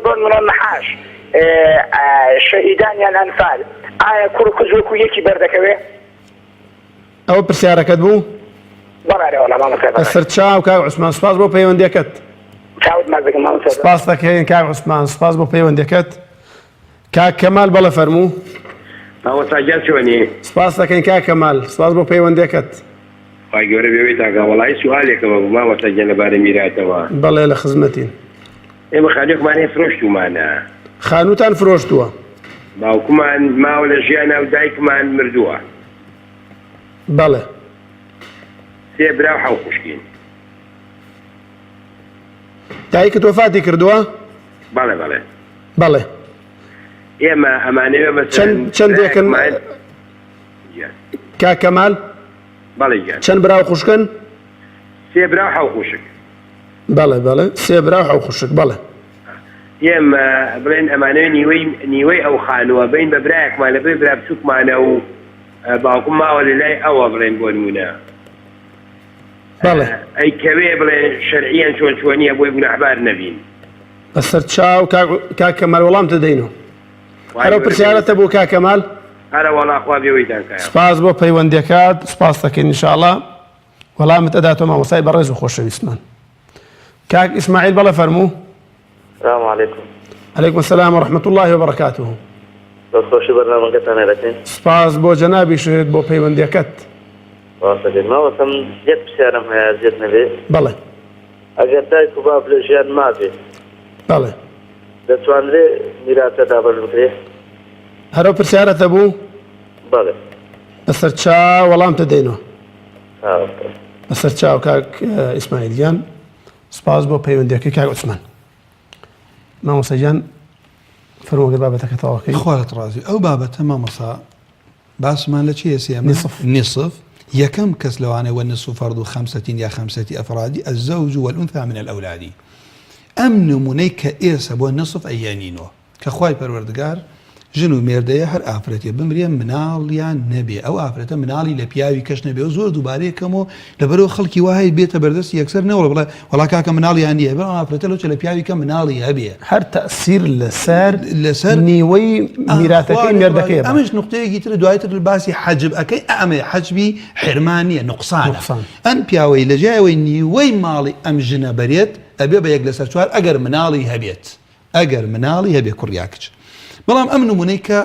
Speaker 4: بۆن منە مەحاش شەهیدان یان ئەنفال ئایا کوڕ کوز وەکو یەکی بەردەکەوێ؟
Speaker 1: ئەو پرسیارەکەت بوو؟
Speaker 4: بەڵێ مامۆستا.
Speaker 1: بەسەر چاو کاک عوسمان سپاس بۆ پەیوەندیەکەت.
Speaker 4: چاوت ماز دەکەم مامۆستا.
Speaker 1: سپاس دەکەین کاک عوسمان سپاس بۆ پەیوەندیەکەت. کاک کەمال بەڵێ فەرموو.
Speaker 5: مامۆستاگیان چۆنی؟
Speaker 1: سپاس دەکەین کاک کەمال سپاس بۆ پەیوەندیەکەت.
Speaker 5: خی گەورە بێوێ تاکە وەڵی سوالێکەوە بوو مامۆستاگیان لەبارەی میراتەوە.
Speaker 1: بەڵێ لە خزمەتین.
Speaker 5: ئێمە خانوێکمان هەیە فرۆشتومانە.
Speaker 1: خانووتان فرۆشتووە؟
Speaker 5: باوکمان ماوە لە ژیانە و دایکمان مردووە.
Speaker 1: بەڵێ.
Speaker 5: سێ برا و حەو خوشکین.
Speaker 1: دایکت وەفاتی کردووە؟
Speaker 5: بەڵێ.
Speaker 1: بەڵێ.
Speaker 5: ئێمە ئەمانەوە مەسەڵەن
Speaker 1: چەندێکن کاک کەمال؟
Speaker 5: بەڵێ گیان.
Speaker 1: چەند برا و خوشکن؟
Speaker 5: سێ برا و حەو خوشک.
Speaker 1: بەڵێ سێ برا و حەو خوشک بەڵێ.
Speaker 5: ئێمە بڵێن ئەمانەوە نیوەی ئەو خانووە بین بە برایەکمان لەبێ برا بچووکمانە و باوکم ماوە لە لای ئەوە بڵێن بۆ نمونە.
Speaker 1: بەڵێ.
Speaker 5: ئەیکەوێ بڵێن شەرعیان چۆنیە بۆی گونەحبار نەبین.
Speaker 1: بەسەر چاو کاک کەمال وەڵام دەدەینەوە. هەرە پرسیارەتە بۆ کاک کەمال؟
Speaker 5: هەرە وەڵاخوا بێەوەیتان کایە.
Speaker 1: سپاس بۆ پەیوەندیەکات سپاس دەکەین ئینشاءڵڵا وەڵامت ئەداتەوە مامۆستای بەڕێز و خۆشەویستمان. کاک ئیسماعیل بەڵێ فەرموو.
Speaker 6: السلام عليكم.
Speaker 1: عليكم السلام ورحمة الله وبركاته.
Speaker 6: خوشی برنامجتان دەکەین.
Speaker 1: سپاس بۆ جەنابی شێت بۆ پەیوەندیەکەت.
Speaker 6: ماوەتەم زیاد پرسیارم هەیە زیاد نەبێ.
Speaker 1: بەڵێ.
Speaker 6: ئەگەر دایک و باوک لە ژیان مابێ.
Speaker 1: بەڵێ.
Speaker 6: دەتوانرێ میراتە دابەر بکرێ؟
Speaker 1: هەرە پرسیارەتە بوو؟
Speaker 6: بەڵێ.
Speaker 1: بەسەر چاو وەڵام دەدەینەوە. بەسەر چاو کاک ئیسماعیل گیان سپاس بۆ پەیوەندیەکەی کاک عوسمان. مامۆستا گیان فەرمووەگەر بابەتەکە تەواوەکەی.
Speaker 2: خوارت ڕازی ئەو بابەتە مامۆستا باسمان لە چی ئێسێمە؟ نصف یەکەم کەس لەوانەیە والنصف فرض 5 یا 5 أفراد الزوج والأنثى من الأولاد. ئەم نمونەی کە ئێستا بۆ نصف ئەیانینەوە کە خوای پەروەردگار ژن و مێردەیە هەر ئافرەتێ بمرێ مناڵیان نەبێ ئەو ئافرەتە مناڵی لە پیاوی کەش نەبێ و زۆر دووبارەیەکەمەوە لەبەرەوە خەڵکی وایە بێتە بەردەست یەکسەر نەوەڵ بڵێ وەڵا کاکە مناڵیان نییە بەڵام ئافرەتە لەوچە لە پیاوی کە مناڵی هەبێ
Speaker 1: هەر تەسیر لەسەر نیوەی میراتەکەی مێردەکەی
Speaker 2: ئەمەش نقطەیەکی تر دوایتر باسی حەجب ئەەکەی ئەمێ حەجبی حرمانیە نقصانە ئەم پیاوەی لە جایەوەی نیوەی ماڵی ئەم ژنە بەرێت ئەبێ بە یەک لەسەر چوار ئەگەر مناڵی هەبێت کوڕیا کچ بەڵام ئەم نمونەی کە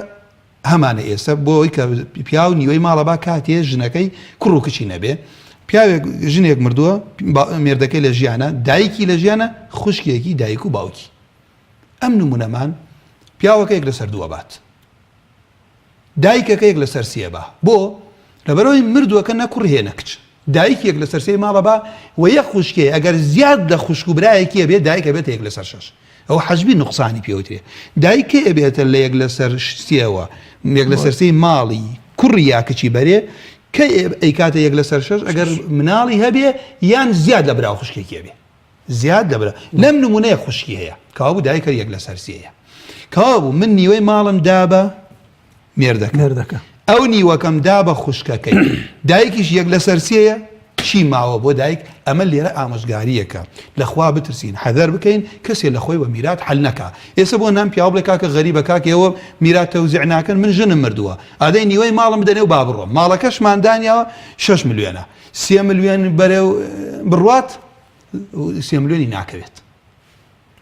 Speaker 2: هەمانە ئێستا بۆی کە پیا و نیوەی ماڵە با کاتێ ژنەکەی کوڕ و کچی نەبێ پیاوێک ژنێک مردووە مێردەکەی لە ژیانە دایکی لە ژیانە خوشکێکی دایک و باوکی ئەم نمونەمان پیاوەکەیەک لەسەر دووە بات دایکەکەیەک لەسەر سێ با بۆ لەبەرەوەی مردووەکە نەکوڕ هێنە کچ دایکێک لەسەر سێ ماڵە با و یەک خوشکێ ئەگەر زیاد لە خوشک و برایەکی بێت دایکە بێت یەک لەسەر شەش ئەو حەجبی نقصانی پێوترێ دایکێ ئەبێتە لە یەک لەسەر سێوە یەک لەسەر سێ ماڵی کوڕی یا کچی بەرێ کە ئەی کاتە یەک لەسەر شەش ئەگەر مناڵی هەبێ یان زیاد لە برا خوشکێکی بێ زیاد لە برا لەم نمونەیە خوشکی هەیە کاوە بوو دایکە یەک لەسەر سێیە کاوە بوو من نیوەی ماڵم دابە مێردەکە ئەو نیوەکەم دابە خوشکەکەی دایکیش یەک لەسەر سێیە چی ماوە بۆ دایک ئەمە لێرە ئامۆژگاریەکە لەخوا بترسین حەذەر بکەین کەسێ لە خۆی وە میرات حەل نەکا ئێستا بۆ نام پیاو بڵێ کاکە غەریبە کاکەوە میرات تەوزیع ناکەن من ژنم مردووە ئادەی نیوەی ماڵم بدەنێ و با بڕۆم ماڵەکەشمان دانیاوە 6 ملیۆنە 3 ملیۆن بەرەو بڕوات 3 ملیۆنی ناکەوێت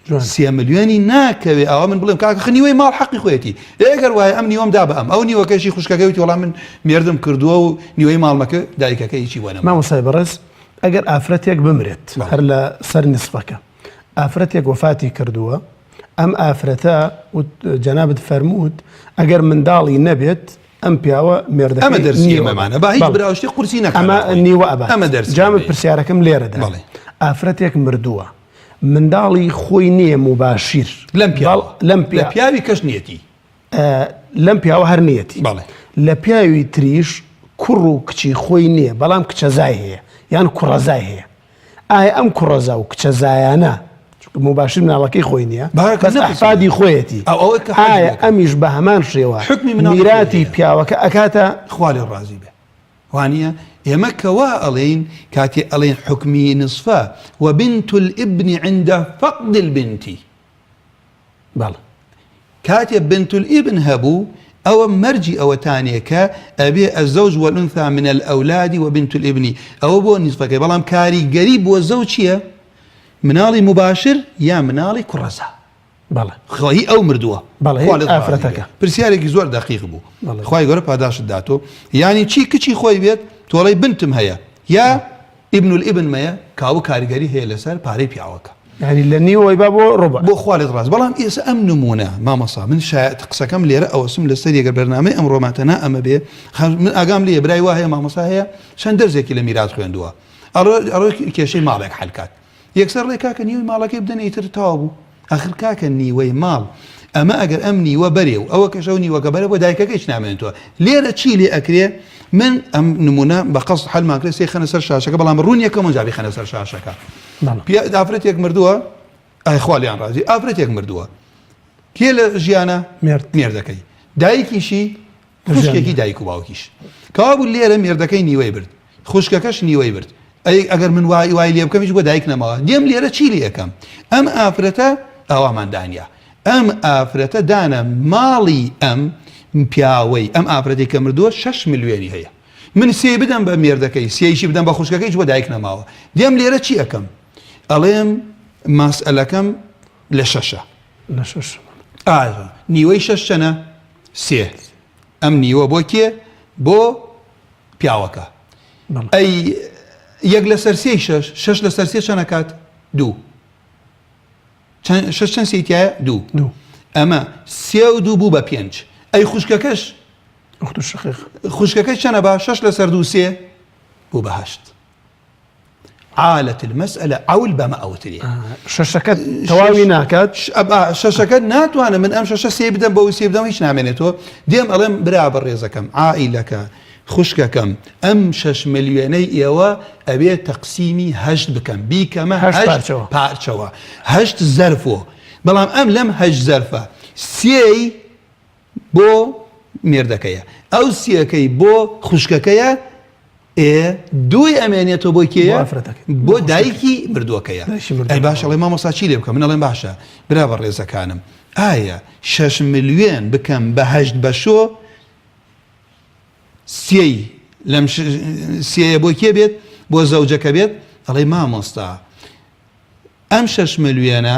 Speaker 2: 3 ملیۆنی ناکەوێت ئەوە من بڵێم کاکە نیوەی ماڵ حەقی خۆیەتی ئەگەر وایە ئەم نیوەم دا بە ئەو نیوەکەشی خوشکەکەوتی وەڵام من مێردم کردووە و نیوەی ماڵمەکە دایکەکە هیچی وەنەما
Speaker 1: مامۆستای بەڕێز ئەگەر ئافرەتێک بمرێت هەر لە سەر نسبەکە ئافرەتێک وفاتی کردووە ئەم ئافرەتە جەنابەت فەرمووت ئەگەر منداڵی نەبێت ئەم پیاوە مێردەکەی
Speaker 2: ئەمە دەرسیمەمانە با هیچ براوشتی قورسی نەکات
Speaker 1: ئەمە نیوە ئەبات
Speaker 2: ئەمە دەرس
Speaker 1: جامت پرسیارەکەم لێرەدا ئافرەتێک مردووە منداڵی خۆی نییە مباشیر
Speaker 2: لەم پیاوی کەش نیەتی
Speaker 1: لەم پیاوە هەر نیەتی لە پیاوی تریش کوڕ و کچی خۆی نییە بەڵام کچەزای هەیە یان کوڕەزای هەیە ئایا ئەم کوڕەزا و کچەزایانە مباشر مناڵەکەی خۆی نییە بەس ئەحفادی خۆیەتی ئایا ئەمیش بە هەمان شێوە میراتی پیاوەکە ئەکاتە
Speaker 2: خوا لێ ڕازی بێ وانە ئێمە کەوا ئەڵێین کاتێ ئەڵێن حکمی نصفە وبنت الابن عند فقد البنت
Speaker 1: بەڵێ
Speaker 2: کاتێ بنت الابن هەبوو ئەوە مەرجی ئەوەتانێکە ئەبێ الزوج والأنثى من الأولاد وبنت الابن ئەوە بۆ نسبەکەی بەڵام کاریگەری بۆ زەوج چییە؟ مناڵی مباشر یا مناڵی کوڕەزا
Speaker 1: بەڵێ
Speaker 2: خۆی ئەو مردووە
Speaker 1: ئافرەتەکە
Speaker 2: پرسیارێکی زۆر دقیق بوو خوای گەورە پاداشت داتۆ یعنی چی کچی خۆی بێت تۆڵەی بنتم هەیە یا ابن الابن مەیە کاو کاریگەری هەیە لەسەر پارەی پیاوەکە
Speaker 1: يعني لە نیوەی با بۆ ڕۆبە
Speaker 2: بۆ خوالت ڕاست بەڵام ئێستا ئەم نمونە مامەسا من شایەت قسەکەم لێرە ئەوەسم لەسەر یەگەر بەرنامەی ئەمڕۆماتەنا ئەمە بێ من ئاگام لێ برای وا هەیە مامەسا هەیە چەند دەرزێکی لە میرات خوێندووە ئەڕۆ کێشەی ماڵێک حەلکات یەکسەر لێ کاکە نیوەی ماڵەکەی بدەنە ئیتر تەواو بوو ئاخر کاکە نیوەی ماڵ ئەمە ئەگەر ئەم نیوە بەرێ و ئەوە کەشە و نیوەکە بەرە بۆ دایکەکەیش نامێنێتەوە لێرە چی لێ ئەکرێ من ئەم نمونە بە قەست حەلماکرێ سێ خەنە سەر شاشەکە بەڵام ڕوون یەکەم جابی خەنە سەر شاشەکە ئافرەتێک مردووە خوالیان ڕازی ئافرەتێک مردووە کێ لە ژیانە مێردەکەی دایکیشی خوشکێکی دایک و باوکیش کەوا بوو لێرە مێردەکەی نیوەی برد خوشکەکەش نیوەی برد ئەگەر من وای لێ بکەمیش بۆ دایک نەماوە دێم لێرە چی لێ یەکەم ئەم ئافرەتە ئەوامان دانیا ئەم ئافرەتە دانە ماڵی ئەم پیاوەی ئەم ئافرەتی کە مردووە 6 ملیۆنی هەیە من سێ بدەم بە مێردەکەی سێیشی بدەم بە خوشکەکەیش بۆ دایک نەماوە دێم لێرە چی یەکەم ئەڵێم ماسئلەکەم لە شەشە نیوەی شەش چەنە سێ ئەم نیوە بۆ کێ بۆ پیاوەکە ئەی یەک لەسەر سێی شەش لەسەر سێ چەنەکات دوو شەش چەند سێیتایە دوو ئەمە سێ و دوو بوو بە 5 ئەی خوشکەکەی چەنە بە 6 لەسەر دوو سێ بوو بە 8 عالت المسألة عول بما أوتري
Speaker 1: شەشەکەت تەواوی ناکات
Speaker 2: شەشەکەت ناتوانە من ئەم شەشە سێ بدەم بەو سێ بدەم هیچ نامێنێتەوە دێم ئەڵێم برا بەڕێزەکەم عائیلەکە خوشکەکەم ئەم 6 ملیۆنەی ئێوە ئەوێ تەقسیمی 8 بکەم بیکەمە 8 پارچەوە 8 زەرفۆ بەڵام ئەم لەم 8 زەرفە سێی بۆ مێردەکەیە ئەو سیەکەی بۆ خوشکەکەیە دوی ئەمێنێتەوە بۆی کێیە بۆ دایکی مردووەکەیە ئەی باشە ئەڵێ مامۆستا چی لێ بکەم من ئەڵێم باشە برا بە ڕێزەکانم ئایا 6 ملیۆن بکەم بە 8 بەشۆ سیەی لەم سیەیە بۆ کێ بێت بۆ زەوجەکە بێت ئەڵێ مامۆستا ئەم 6 ملیۆنە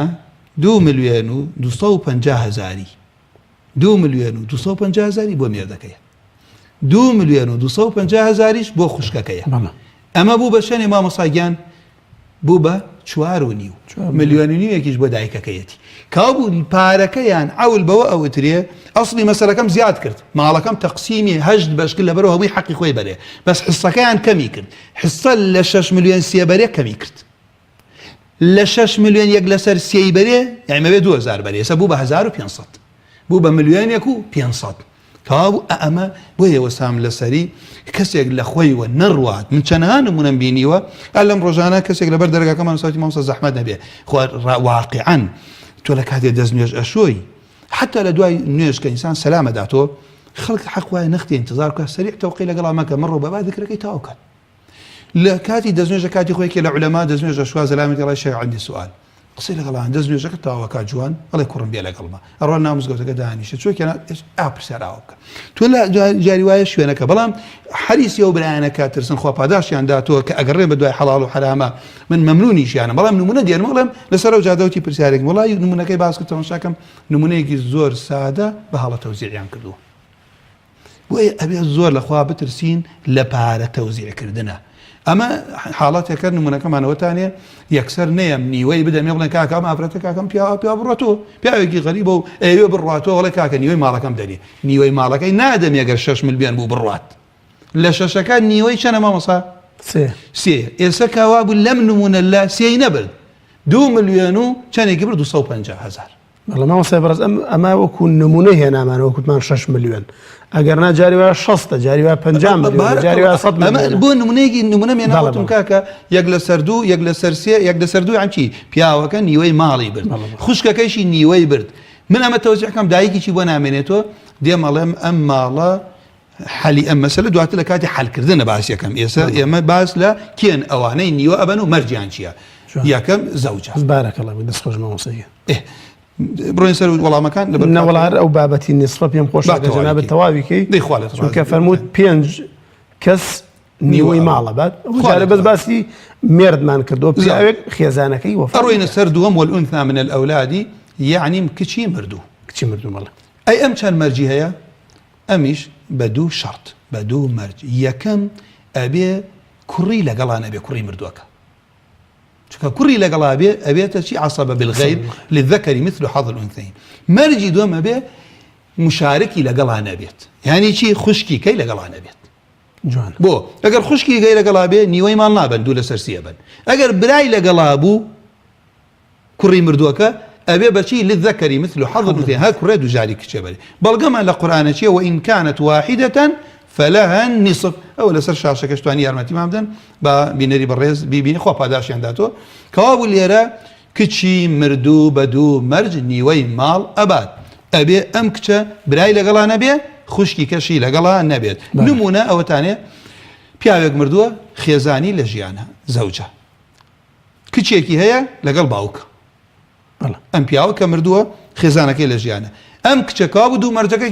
Speaker 2: 2 ملیۆن و 250,000 2 ملیۆن و 250,000 بۆ مێردەکەیە 2 ملیۆن و 250,000 بۆ خوشکەکەیە ئەمە بوو بە شوێنی مامۆستاگیان بوو بە 4.5 ملیۆنێکیش بۆ دایکەکەیەتی کاو بوو پارەکەیان عول بەوە ئەوترێ ئەسڵی مەسەلەکەم زیاد کرد ماڵەکەم تەقسیمی 8 بەش کرد لەبەرەوە هەمووی حەقی خۆی بەرێ بەس حسەکەیان کەمی کرد حسە لە 6 ملیۆن سێ بەرێ کەمی کرد لە 6 ملیۆن یەک لەسەر سێی بەرێ یعنی 2,000 بەرێ ئێستا بوو بە 1,500 بوو بە ملیۆنێک و 500 کاو ئەمە بۆیە وەسام لەسەری کەسێک لە خۆیوە نەڕوات من چەندها نمونەم بینیوە ئەلەم ڕۆژانە کەسێک لەبەر دەرگاکەمان ساتی مامۆستا زەحمەت نەبێ خۆ واقعاً تۆ لە کاتێ دەست نوێژ ئەشۆی حتا لە دوای نوێژ کە ئینسان سەلامە داتۆ خەڵک حەق وایە نەختی انتظار بکە سەریع تەوقی لەگەڵا مەکە مەڕۆ بەبا ذکرەکەی تاو کات لە کاتی دەست نوێژە کاتی خۆی کە لە عولەما دەست نوێژە شوا زەلامی دەڵێ شێخ عەندی سوال قسەی لەگەڵان دەست نوێژەکە تاوەکە جوان ئەڵێ کوڕم بێ لەگەڵمە ئەڕۆ نامزگەوتەکە دانیشە چۆکێنە پرسیاراوە بکە تۆ لە جاری وایە شوێنەکە بەڵام حەریسی ئەو برایانەکە ترسن خوا پاداشیان داتۆ کە ئەگەڕێ بە دوای حەڵاڵ و حرامە من مەمنونیشیانە بەڵام نمونە دێنم بڵێم لەسەر ئەو جادەوتی پرسیارێک وڵای نمونەکەی باس کرد تەماشاکەم نمونەیەکی زۆر سادە بە هەڵە تەوزیعیان کردووە بۆیە ئەبێ زۆر لەخوا بترسین لە پارە تەوزیعکردنە ئەمە حاڵاتێکە نمونونەکەمانەوەتانێ یەکسەر نەیە نیوەی بدەمێ بڵێن کاکەم ئافرەتە کاکەم پیا بڕاتەوە پیاوێکی غەریبە و ئەوێ بڕاتەوە وڵێ کاکە نیوەی ماڵەکەم دەری نیوەی ماڵەکەی نادەم ئەگەر 6 ملیۆن بوو بڕات لە شەشەکە نیوەی چەنە مامۆستا سێ ئێستا کاوا بوو لەم نمونە لە سێی نەبرد 2 ملیۆن و چەندێکی برد 250,000
Speaker 1: بەڵام مامۆستا بەڕێز ئەمە وەکو نمونە هێنامانەوە وەکوتمان 6 ملیۆن ئەگەر نا جاری وایە 60 جاری وایە 50 ملیۆن جاری وایە 100 ملیۆن
Speaker 2: بۆ نمونەیەکی نمونە مێناوەتم کاکە یەک لەسەر دوو یەک لەسەر سێ یەک لەسەر دوو یان چی پیاوەکە نیوەی ماڵی برد خوشکەکەیشی نیوەی برد من ئەمە تەوزیعەکەم دایکیی بۆ نامێنێتەوە دێم ئەڵێم ئەم ماڵە حەلی ئەم مەسەلە دواتر لە کاتی حەلکردنە باسیەکەم ئێمە باس لە کێن ئەوانەی نیوە ئەبەن و مەرجیان چییە یەکەم زەوجە
Speaker 1: بارەکەڵڵا دەست خۆش مامۆستاییە
Speaker 2: بڕۆین سەر وەڵامەکان
Speaker 1: نەوەڵار ئەو بابەتی نسبە پێم خۆش جەنابەت تەواویکەی چونکە فەرمووت 5 کەس نیوەی ماڵە بعد جارە بەس باسی مێردمان کردو پیاوێک خێزانەکەی وەفات
Speaker 2: ئەڕۆینە سەر دووەم والأنثى من الأولاد یعنی کچی مردوو
Speaker 1: مەڵە
Speaker 2: ئەی ئەم چەند مەرجی هەیە ئەمیش بە دوو شەرت بە دوو مەرج یەکەم ئەبێ کوڕی لەگەڵا نەبێ کوڕی مردووەکە چونکە کوڕی لەگەڵا بێ ئەبێتە چی عەسەبە بالغەیب للذەکەری مثل حەظ الأنثەیین مەرجی دووەم ئەبێ مشارکی لەگەڵا نەبێت یعنی چی خوشکی کەی لەگەڵا نەبێت
Speaker 1: جوان
Speaker 2: بۆ ئەگەر خوشکی گەی لەگەڵا بێ نیوەی ماڵ نابن دوو لەسەر سێ بن ئەگەر برای لەگەڵا بوو کوڕی مردووەکە ئەبێ بەچی للذەکەری مثل حەظ الأنثەیین هەر کوڕێ دوو جاری کچێ بەرێ بەڵگەمان لە قورئانە چییە وئین کانت واحدة فلها النصف ئەو لەسەر شاشەکەش توانی یارمەتیمان بدەن بە بینەری بەڕێز بیبینی خۆ پاداشیان داتۆ کەوا بوو لێرە کچی مردوو بە دوو مەرج نیوەی ماڵ ئەبات ئەبێ ئەم کچە برای لەگەڵا نەبێ خوشکی کەشی لەگەڵا نەبێت نمونە ئەوەتانێ پیاوێک مردووە خێزانی لە ژیانە زەوجە کچێکی هەیە لەگەڵ باوکە ئەم پیاوە کە مردووە خێزانەکەی لە ژیانە ئەم کچەکە بوو دوو مەرجەکەی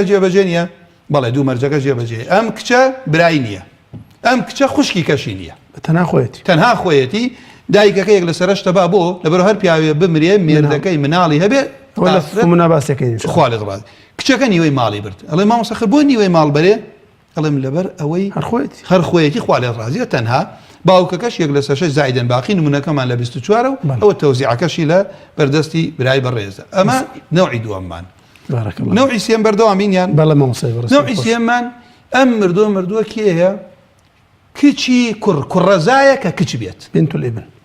Speaker 2: جێبەجێ نییە بەڵێ دوو مەرجەکە جێبەجێ ئەم کچە برای نییە ئەم کچە خوشکی کەشی نییە تەنها خۆیەتی دایکەکە یەک لە سەرشتە با بۆ لەبەر هەر پیاوێ بمرێ مێردەکەی مناڵی هەبێ خواڵێت ڕاد کچەکە نیوەی ماڵی برد ئەڵێ مامۆستا خەر بۆ نیوەی ماڵ بەرێ ئەڵێم لەبەر ئەوەی هەر خۆیەتی خواڵێت ڕازیە تەنها باوکەکەش یەک لە سەر 6 زائیدەن باقی نمونەکەمان لە 24 و ئەوە تەوزیعەکەشی لە بەردەستی برای بەڕێزە ئەمە نەوعی دووەممان نوعی سێم بەردەوامینیان نوعی سێممان ئەم مردووە کێیە کچی کوڕەزایە کە کچ بێت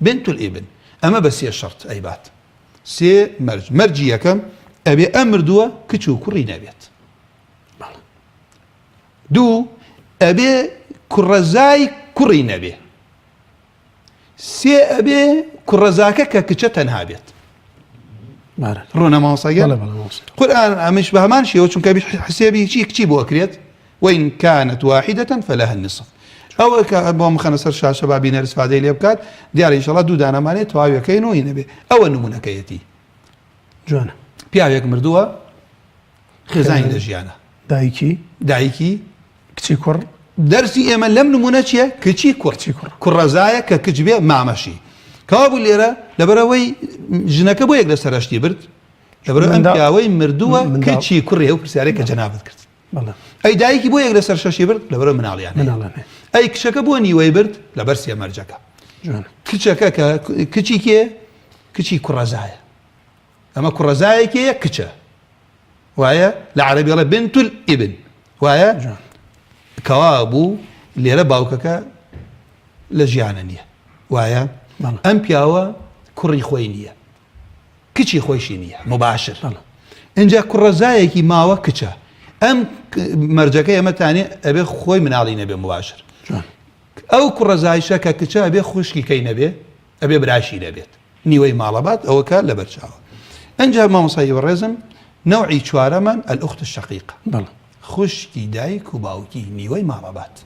Speaker 2: بنت الابن ئەمە بە سێ شەرت ئەیبات سێ مەرجی یەکەم ئەبێ ئەم مردووە کچ و کوڕی نەبێت دوو ئەبێ کوڕەزای کوڕی نەبێ سێ ئەبێ کوڕەزاکە کە کچە تەنها بێت
Speaker 1: بارك
Speaker 2: ڕۆنە مامۆساگەر
Speaker 1: بەڵێ بەڵێ مامۆستا.
Speaker 2: قورآن ئەمەش بە هەمان شێوە چونکە حسێبی چی بۆ ئەکرێت وإن كانت واحدة فلها النصف ئەوە کە بۆ مخەنە سەر شاشە با بینەر استفادەی لێ بکات دیارە ئینشەڵا دوو دانەمانێت تەواویەکەین و هینە بێ ئەوە نمونەکەیەتی
Speaker 1: جوانە.
Speaker 2: پیاوێک مردووە خێزانی لە ژیانە دایکی
Speaker 1: کچی کوڕ
Speaker 2: دەرسی ئێمە لەم نمونە چییە کچی کوڕەزایە کە کچ بێ مامەشی کەوا بوو لێرە لەبەرەوەی ژنەکە بۆ یەک لە سەرشتی برد لەبەرەوە ئەم پیاوەی مردووە کچی کوڕێ و پرسیارێک کە جەنابەت کرد ئەی دایکی بۆ یەک لە سەر شەشی برد لەبەرەوە مناڵیان ئەی کچەکە بۆ نیوەی برد لەبەر سێمەرجەکە کچەکە کە کچی کێ کچی کوڕەزایە ئەمە کوڕەزایەکێ کچە وایە لە عەرەبیڵە بنت الئبن وایە کەوا بوو لێرە باوکەکە لە ژیانە نییە وایە ئەم پیاوە کوڕی خۆی نییە کچی خۆیشی نییە مباشر اینجا کوڕەزایەکی ماوە کچە ئەم مەرجەکە ئێمەتانێ ئەبێ خۆی مناڵی نەبێ مباشر ئەو کوڕەزایشە کە کچە ئەبێ خوشکی کەی نەبێ ئەبێ براشی نەبێت نیوەی ماڵەبات ئەوەکە لە بەرچاوە ئەنجا مامۆسای بەڕێزم نەوعی چوارەمان الأخت الشقیقە خوشکی دایک و باوکی نیوەی ماڵەبات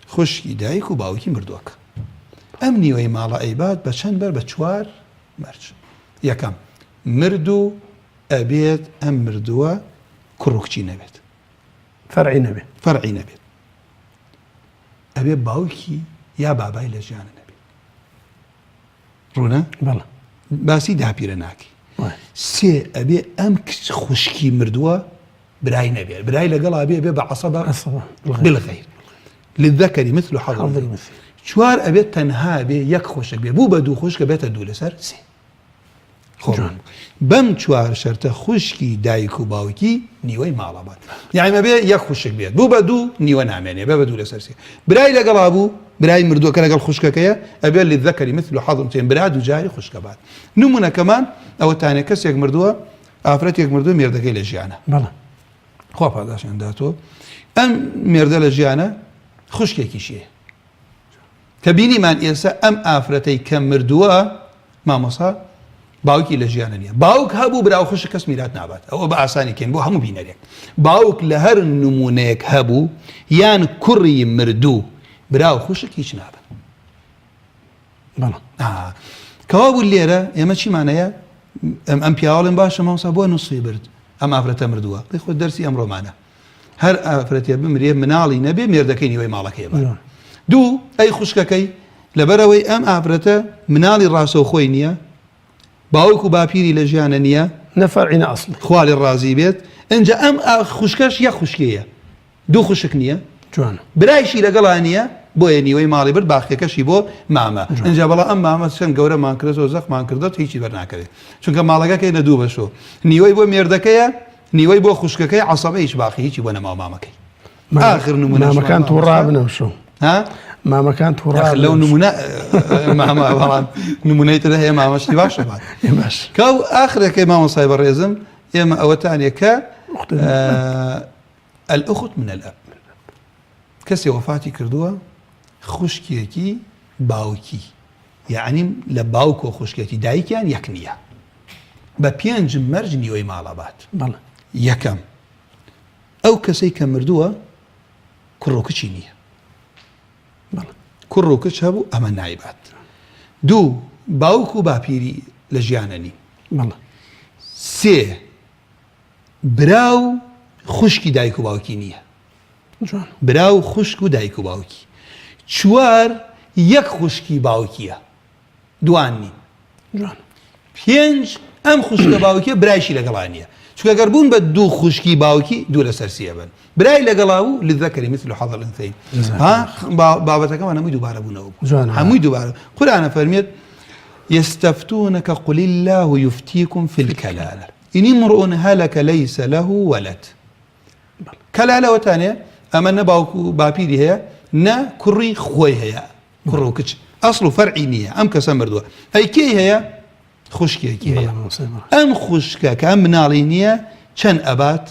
Speaker 2: خوشکی دایک و باوکی مردووەکە ئەم نیوەی ماڵە ئەیبات بە چەند بەر بە چوار مەرج یەکەم مردوو ئەبێت ئەم مردووە کوڕکچی نەبێت فەرعی نەبێت ئەبێ باوکی یا بابای لە ژیانە نەبێت ڕوونە باسی داپیرە ناکەی سێ ئەبێ ئەم خوشکی مردووە برای نەبێت برای لەگەڵ ئەبێ بێ بە عەسەبە بالغەیر للذەکەری مثل حەظ الأنثەیین چوار ئەبێت تەنها بێ یەک خوشک بێ بوو بە دوو خوشکە بێتە دوو لەسەر سێ بەم چوار شەرتە خوشکی دایک و باوکی نیوەی ماڵەبات یعنی ئەبێ یەک خوشک بێت بوو بە دوو نیوە نامێنێ بێ بە دوو لەسەر سێ برای لەگەڵا بوو برای مردووەکە لەگەڵ خوشکەکەیە ئەبێت للذەکەری مثل حەظ الأنثەیین برا دوو جاری خوشکە بات نمونەکەمان ئەوەتانێ کەسێک مردووە ئافرەتێک مردووە مێردەکەی لە ژیانە خوا پاداشیان داتەوە ئەم مێردە لە ژیانە خوشکێکیشیە کە بینیمان ئێستا ئەم ئافرەتەی کە مردووە مامۆسا باوکی لە ژیانە نییە باوک هەبوو براو خوش کەس میرات نابات ئەوە بە ئاسانی کەین بۆ هەموو بینەرێک باوک لە هەر نمونەیەک هەبوو یان کوڕی مردوو براو خوشک هیچ نابن کەوا بوو لێرە ئێمە چیمانەیە ئەم پیاوەڵێن باشە مامۆسا بۆ نووسی برد ئەم ئافرەتە مردووە بڵێ خۆ دەرسی ئەمڕۆمانە هەر ئافرەتێ بمرێ مناڵی نەبێ مێردەکەی نیوەی ماڵەکەی بە دوو ئەی خوشکەکەی لەبەرەوەی ئەم ئافرەتە مناڵی ڕاستەوخۆی نییە باوک و باپیری لە ژیانە نییە
Speaker 1: نەفەرعینە ئەسڵی
Speaker 2: خوالی ڕازی بێت اینجا ئەم خوشکەش یەک خوشکەیە دوو خوشک نییە برایشی لەگەڵا نییە بۆیە نیوەی ماڵی برد باخەکەشی بۆ مامە اینجا بەڵام ئەم مامە چەند گەورەمان کردەوە زەخمان کردەوە هیچی بەرناکەوێت چونکە ماڵەکەی لە دوو بەشۆ نیوەی بۆ مێردەکەیە نیوەی بۆ خوشکەکەی عەسەبە هیچ باخی هیچی بۆ نەماوە مامەکەی آخر نمونە
Speaker 1: مامەکان تووڕا بنەوشۆ مامەکان تووڕا
Speaker 2: لەو نمونە مامە بەڵام نمونەی تر هەیە مامەشتی باشە بات کەو ئاخرەکەی مامۆسای بەڕێزم ئێمە ئەوەتانێک کە الأخت من الأب کەسێ وەفاتی کردووە خوشکێکی باوکی یعنی لە باوک و خوشکێکی دایکیان یەک نییە بە پێنج مەرج نیوەی ماڵەبات یەکەم ئەو کەسەی کە مردووە کوڕۆکچی نییە کوڕۆکچ هەبوو ئەمە نایبات دوو باوک و باپیری لە ژیانە نی سێ براو خوشکی دایک و باوکی نییە براو خوشک و دایک و باوکی چوار یەک خوشکی باوکیە دوان نین پێنج ئەم خوشکە باوکیە برایشی لەگەڵانیە چونکە گەر بوون بە دوو خوشکی باوکی دوو لەسەر سێ بن برای لەگەڵا و للذەکەری مثل حەظ الأنثەیین بابەتەکەمان هەمووی دووبارە بوونەوە هەمووی دووبارە قورئانە فەرمێت يستفتونك قل الله يفتيكم في الكلالة إن امرؤ هلك ليس له ولد كلالة وتانية أما نباوكو باپیری هەیە نا کوڕی خۆی هەیە کوڕۆکچ ئەسڵ و فەرعی نییە ئەم کەسە مردووە ئەی کێی هەیە خوشکێکی هەیە ئەم خوشکە کە ئەم مناڵی نییە چەند ئەبات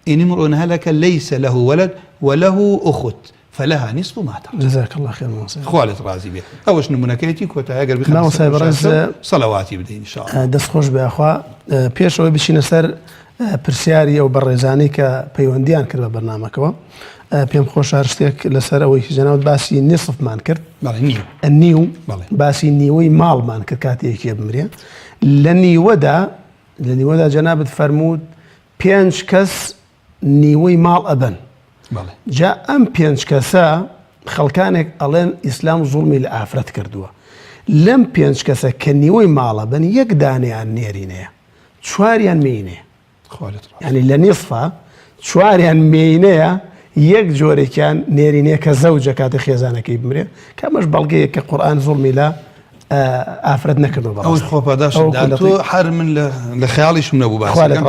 Speaker 2: إن امرؤ هلك ليس له ولد وله أخت فلها نصف ما ترك.
Speaker 1: جزاك الله خير ماوسای
Speaker 2: خوالت رازي به ئەوەش نمونەکەیەتی کۆتایی ئەگەر
Speaker 1: ماوەسای بەڕێز
Speaker 2: سەڵەواتی بدەین ان شاء الله.
Speaker 1: دەستخۆش بەخوا پێشەوەی بچینە سەر پرسیاری ئەو بەڕێزانەی کە پەیوەندیان کرد بە بەرنامەکەەوە پێم خۆش شتێک لەسەر ئەوەی جەناوت باسی نصفمان کرد نیو باسی نیوەی ماڵمان کرد کاتێکی بمرێ لە نیوەدا جەنابەت فەرموود 5 کەس نیوەی ماڵ ئەبن. جا ئەم 5 کەسە خەڵکانێک ئەڵێن ئیسلام زوڵمی لە ئافرەت کردووە لەم 5 کەسە کە نیوەی ماڵە بن یەک دانیان نێرینەیە 4یان مینێ ینی لە نیصفە 4یان مینەیە یەک جۆرێکیان نێرینەیە کە زەوجە کاتە خێزانەکەی بمرێ کامەش بەڵگەیە کە قورئان زوڵمی لە ئافرەت نەکردەوە.
Speaker 2: ئەو خۆپاداش هەر من لە خەیاڵیشم نەبوو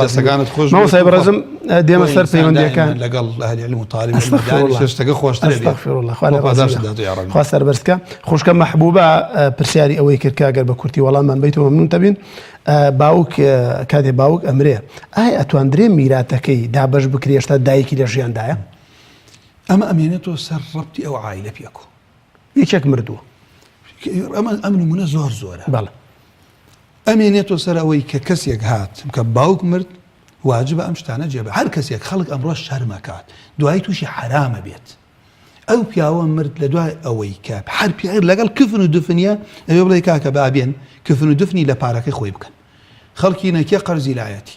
Speaker 2: دەستەکانت خۆش
Speaker 1: ماوەسای بەڕێزم دێمە سەر پەیوەندیەکان
Speaker 2: لەگەڵ ئەهلی علم و طالب شتەکە خۆشترە
Speaker 1: خوا سەربەرزکە. خوشکە مەحبوبە پرسیاری ئەوەی کرد کە ئەگەر بە کورتی وەڵاممان بیتەوە ممنون تەبین. باوک کاتێ باوک ئەمرێ ئایا ئەتوانرێ میراتەکەی دابەش بکرێ هێشتا دایکی لە ژیاندایە؟
Speaker 2: ئەمە ئەمێنێتەوە سەر ڕەبتی ئەو عایلە پێکۆ
Speaker 1: یەکێک مردووە
Speaker 2: ئەم نمونە زۆرە
Speaker 1: بەڵێ
Speaker 2: ئەمێنێتەوە سەر ئەوەی کە کەسێک هات کە باوک مرد واجبە ئەم شتانە جێبە هەر کەسێک خەڵک ئەمڕۆ شەرمەکات دوای تووشی حرامە بێت. ئەو پیاوە مرد لە دوای ئەوەی کە هەر پیایر لەگەڵ کفن و دفنیە ئەوێ بڵێ کاکە بابێن کفن و دفنی لە پارەکەی خۆی بکەن. خەڵکی نەکێ قەرزی لایەتی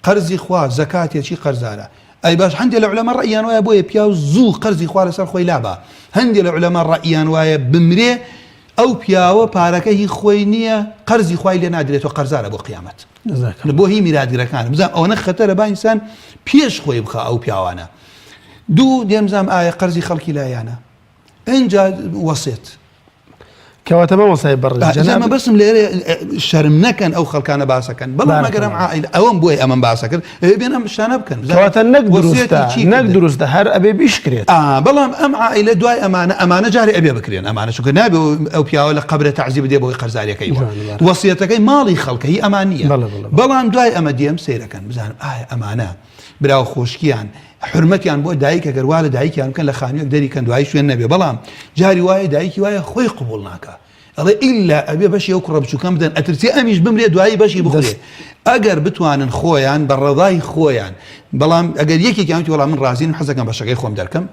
Speaker 2: قەرزی خوا زەکاتێکی قەرزارە. ئەی باش هەندێک لە عولەما ڕەئیان وایە بۆیە پیاو زوو قەرزی خوا لەسەر خۆی لابە. هەندێک لە عولەما ڕەئیان وایە بمرێ ئەو پیاوە پارەکە هی خۆی نییە قەرزی خوای لێ نادرێتەوە قەرزارە بۆ قیامەت بۆ هی میراتگرەکان بزانام ئەوەنە خەتەرە با ئینسان پێش خۆی بخە ئەو پیاوانە. دوو دێمزانام ئایا قەرزی خەڵکی لایەنە ئەنجا وەسێت
Speaker 1: کەواتە مامۆستای بەڕێز
Speaker 2: ئەمە بەسم لێرە شەرم نەکەن ئەو خەڵکانە باسەکەن بەڵام ئەگەرم عائیلە ئەوەم بۆی ئەمەم باسە کرد بێن ئەم شانە بکەن
Speaker 1: کەواتە نەک دروستە هەر ئەبێ بیشکرێت
Speaker 2: بەڵام ئەم عائیلە دوای ئەمانە جارێ ئەبێ بکرێن ئەمانە چونکە نابێ ئەو پیاوە لە قەبرە تەعزیب بدێ بۆی قەرزاریەکەی وەسیەتەکەی ماڵی خەڵکە هی ئەمان نییە بەڵام دوای ئەمە دێم سەیرەکەن بزانم ئایا ئەمانە براو خۆشکیان حرمەتیان بۆ دایکە گەرووا لە دایکیان بکەن لە خانوویەک دەریکەن دوای شوێن نەبێ بەڵام جاری وایە دایکی وایە خۆی قبول ناکە ئەڵێ ئیلا ئەبێ بەشی ئەو کوڕە بچووکەم بدەن ئەترسی ئەمیش بمرێ دوایی بەشی بخورێ ئەگەر بتوانن خۆیان بە ڕەضای خۆیان بەڵام ئەگەر یەکێکیان وڵام من ڕازین حەزەکەم بەشەکەی خۆم دەرکەم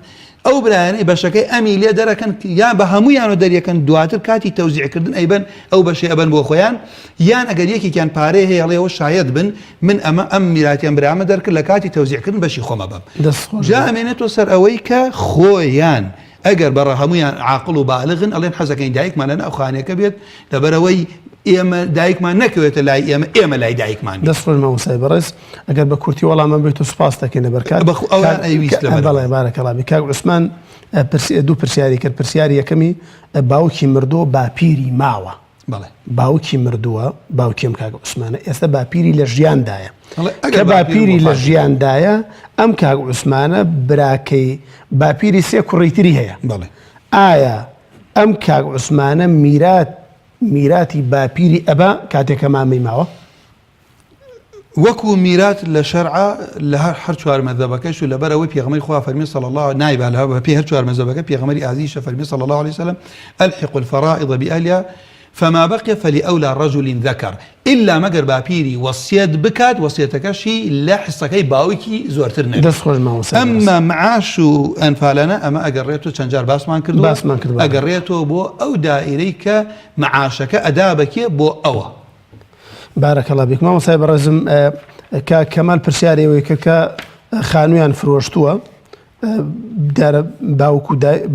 Speaker 2: ئەو برایانەی بەشەکەی ئەمی لێ دەرەکەن یان بە هەموویانەوە دەریەکەن دواتر کاتی تەوزیعکردن ئەیبەن ئەو بەشەی ئەبەن بۆ خۆیان یان ئەگەر یەکێکیان پارەی هەیە ئەڵێەوە شاید بن من ئەم میراتیان برامە دەرکرد لە کاتی تەوزیعکردن بەشی خۆمە بەم جا ئەمێنێتەوە سەر ئەوەی کە خۆیان ئەگەر بەڕە هەمویان عاقڵ و بالغن ئەڵێن حەزەکەین دایکمانە ئەو خانەکە بێت لەبەرەوەی ئێمە دایکمان نەکەوێتە لای ئێمە لای دایکمان
Speaker 1: دەستخۆش مامۆستای بەڕێز ئەگەر بە کورتی وەڵامە بێت و سوپاس دەکەینە بەرکات بەڵێ بارەکەڵامی کاک عوسمان دوو پرسیاری کرد پرسیاری یەکەمی باوکی مردووە باپیری ماوە باوکی مردووە باوکیم کاک عوسمانە ئێستا باپیری لە ژیاندایە کە باپیری لە ژیاندایە ئەم کاک عوسمانە براکەی باپیری سێ کوڕیتری هەیە ئایا ئەم کاک عوسمانە میراتی باپیری ئەبا کاتێکە مامەی ماوە
Speaker 2: وەکو میرات لە شەرعە لە هەر چوار مەذهبەکەش و لەبەرەوەی پێغەمبەری خوا فەرمی صلی الله نایبا لە پێ هەر چوار مەذهبەکە پێغەمبەری ئازیزە فەرمی صلی الله عليه وسلم الحق الفرائض بأهلها فما بقي فلأولى رجل ذكر إلا مگر باپیری وصیت بکات وصیتەکەشی لە حسەکەی باوکی زۆرتر نەبێت ئەمما معاش و ئەنفالەنە ئەمە ئەگەڕێتەوە چەند جار باسمان کردووە ئەگەڕێتەوە بۆ ئەو دائیرەی کە معاشەکە ئەدا بکێ بۆ ئەوە
Speaker 1: بارەکەڵا بیک مامۆستای بەڕێزم کەمال پرسیارەوەی کە خانوویان فرۆشتووە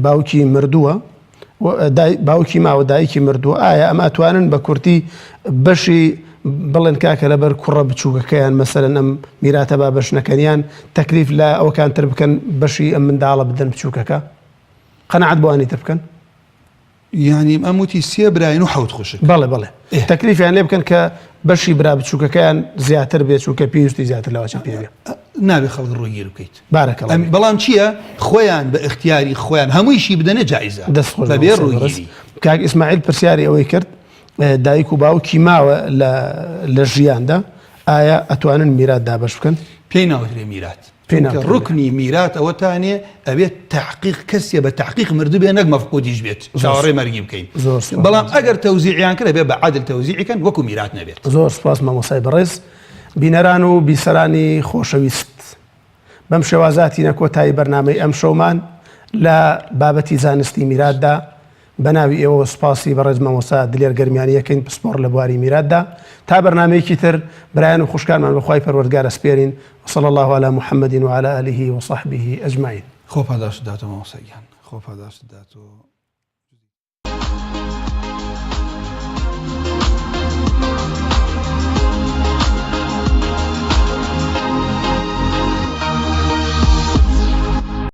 Speaker 1: باوکی مردووە باوکی ماوە دایکی مردووە ئایا ئەمە ئەتوانن بە کورتی بەشی بڵێن کاکە لەبەر کوڕە بچووکەکەیان مەسەرەن ئەم میراتە با بەش نەکەنیان تەکلیف لە ئەوەکان تر بکەن بەشی ئەم منداڵە بدەن بچووکەکە قەنەعەت بۆ ئەنی تر بکەن
Speaker 2: یعنی ئەم وتی سێ براین و حەوت خوشک
Speaker 1: بەڵێ تەکلیفیان لێ بکەن کە بەشی برا بچووکەکەیان زیاتر بێت چونکە پێویستی زیاتر لەوەچە پێوێت
Speaker 2: نابێ خەڵک ڕوویگیر بکەیت
Speaker 1: بارەکەڵ
Speaker 2: بەڵام چییە خۆیان بە اختیاری خۆیان هەموویشی بدەنە جایزە
Speaker 1: بەبێ ڕوویگیری کاک ئیسماعیل پرسیاری ئەوەی کرد دایک و باوکی ماوە لە ژیاندا ئایا ئەتوانن میرات دابەش بکەن
Speaker 2: پێی ناوەترێ میرات ڕکنی میرات ئەوەتانێ ئەبێت تحقیق کەسێ بە تحقیق مردوبێ نەک مەفقودیش بێت چاوەڕێ مەرگی بکەین بەڵام ئەگەر تەوزیعیان کرد بێ بە عادل تەوزیعیکەن وەکو میرات نەبێت.
Speaker 1: زۆر سپاس مامۆسای بەڕێز. بینەران و بیسەرانی خۆشەویست، بەم شێوازاتی نەکۆتایی بەرنامەی ئەم شەومان لە بابەتی زانستی میراتدا بە ناوی ئێوە سپاسی بەڕێز مامۆستا دلێر گەرمیانیەکەین پسپۆڕ لە بواری میراتدا تا بەرنامەیەکی تر برایان و خوشکانمان بەخوای پەروەردگارە سپێرین. وصلى الله على محمد وعلى آله وصحبه أجمعين.
Speaker 2: خۆ پاداش داتەوە مامۆستاگیان، خۆ پاداش داتەوە.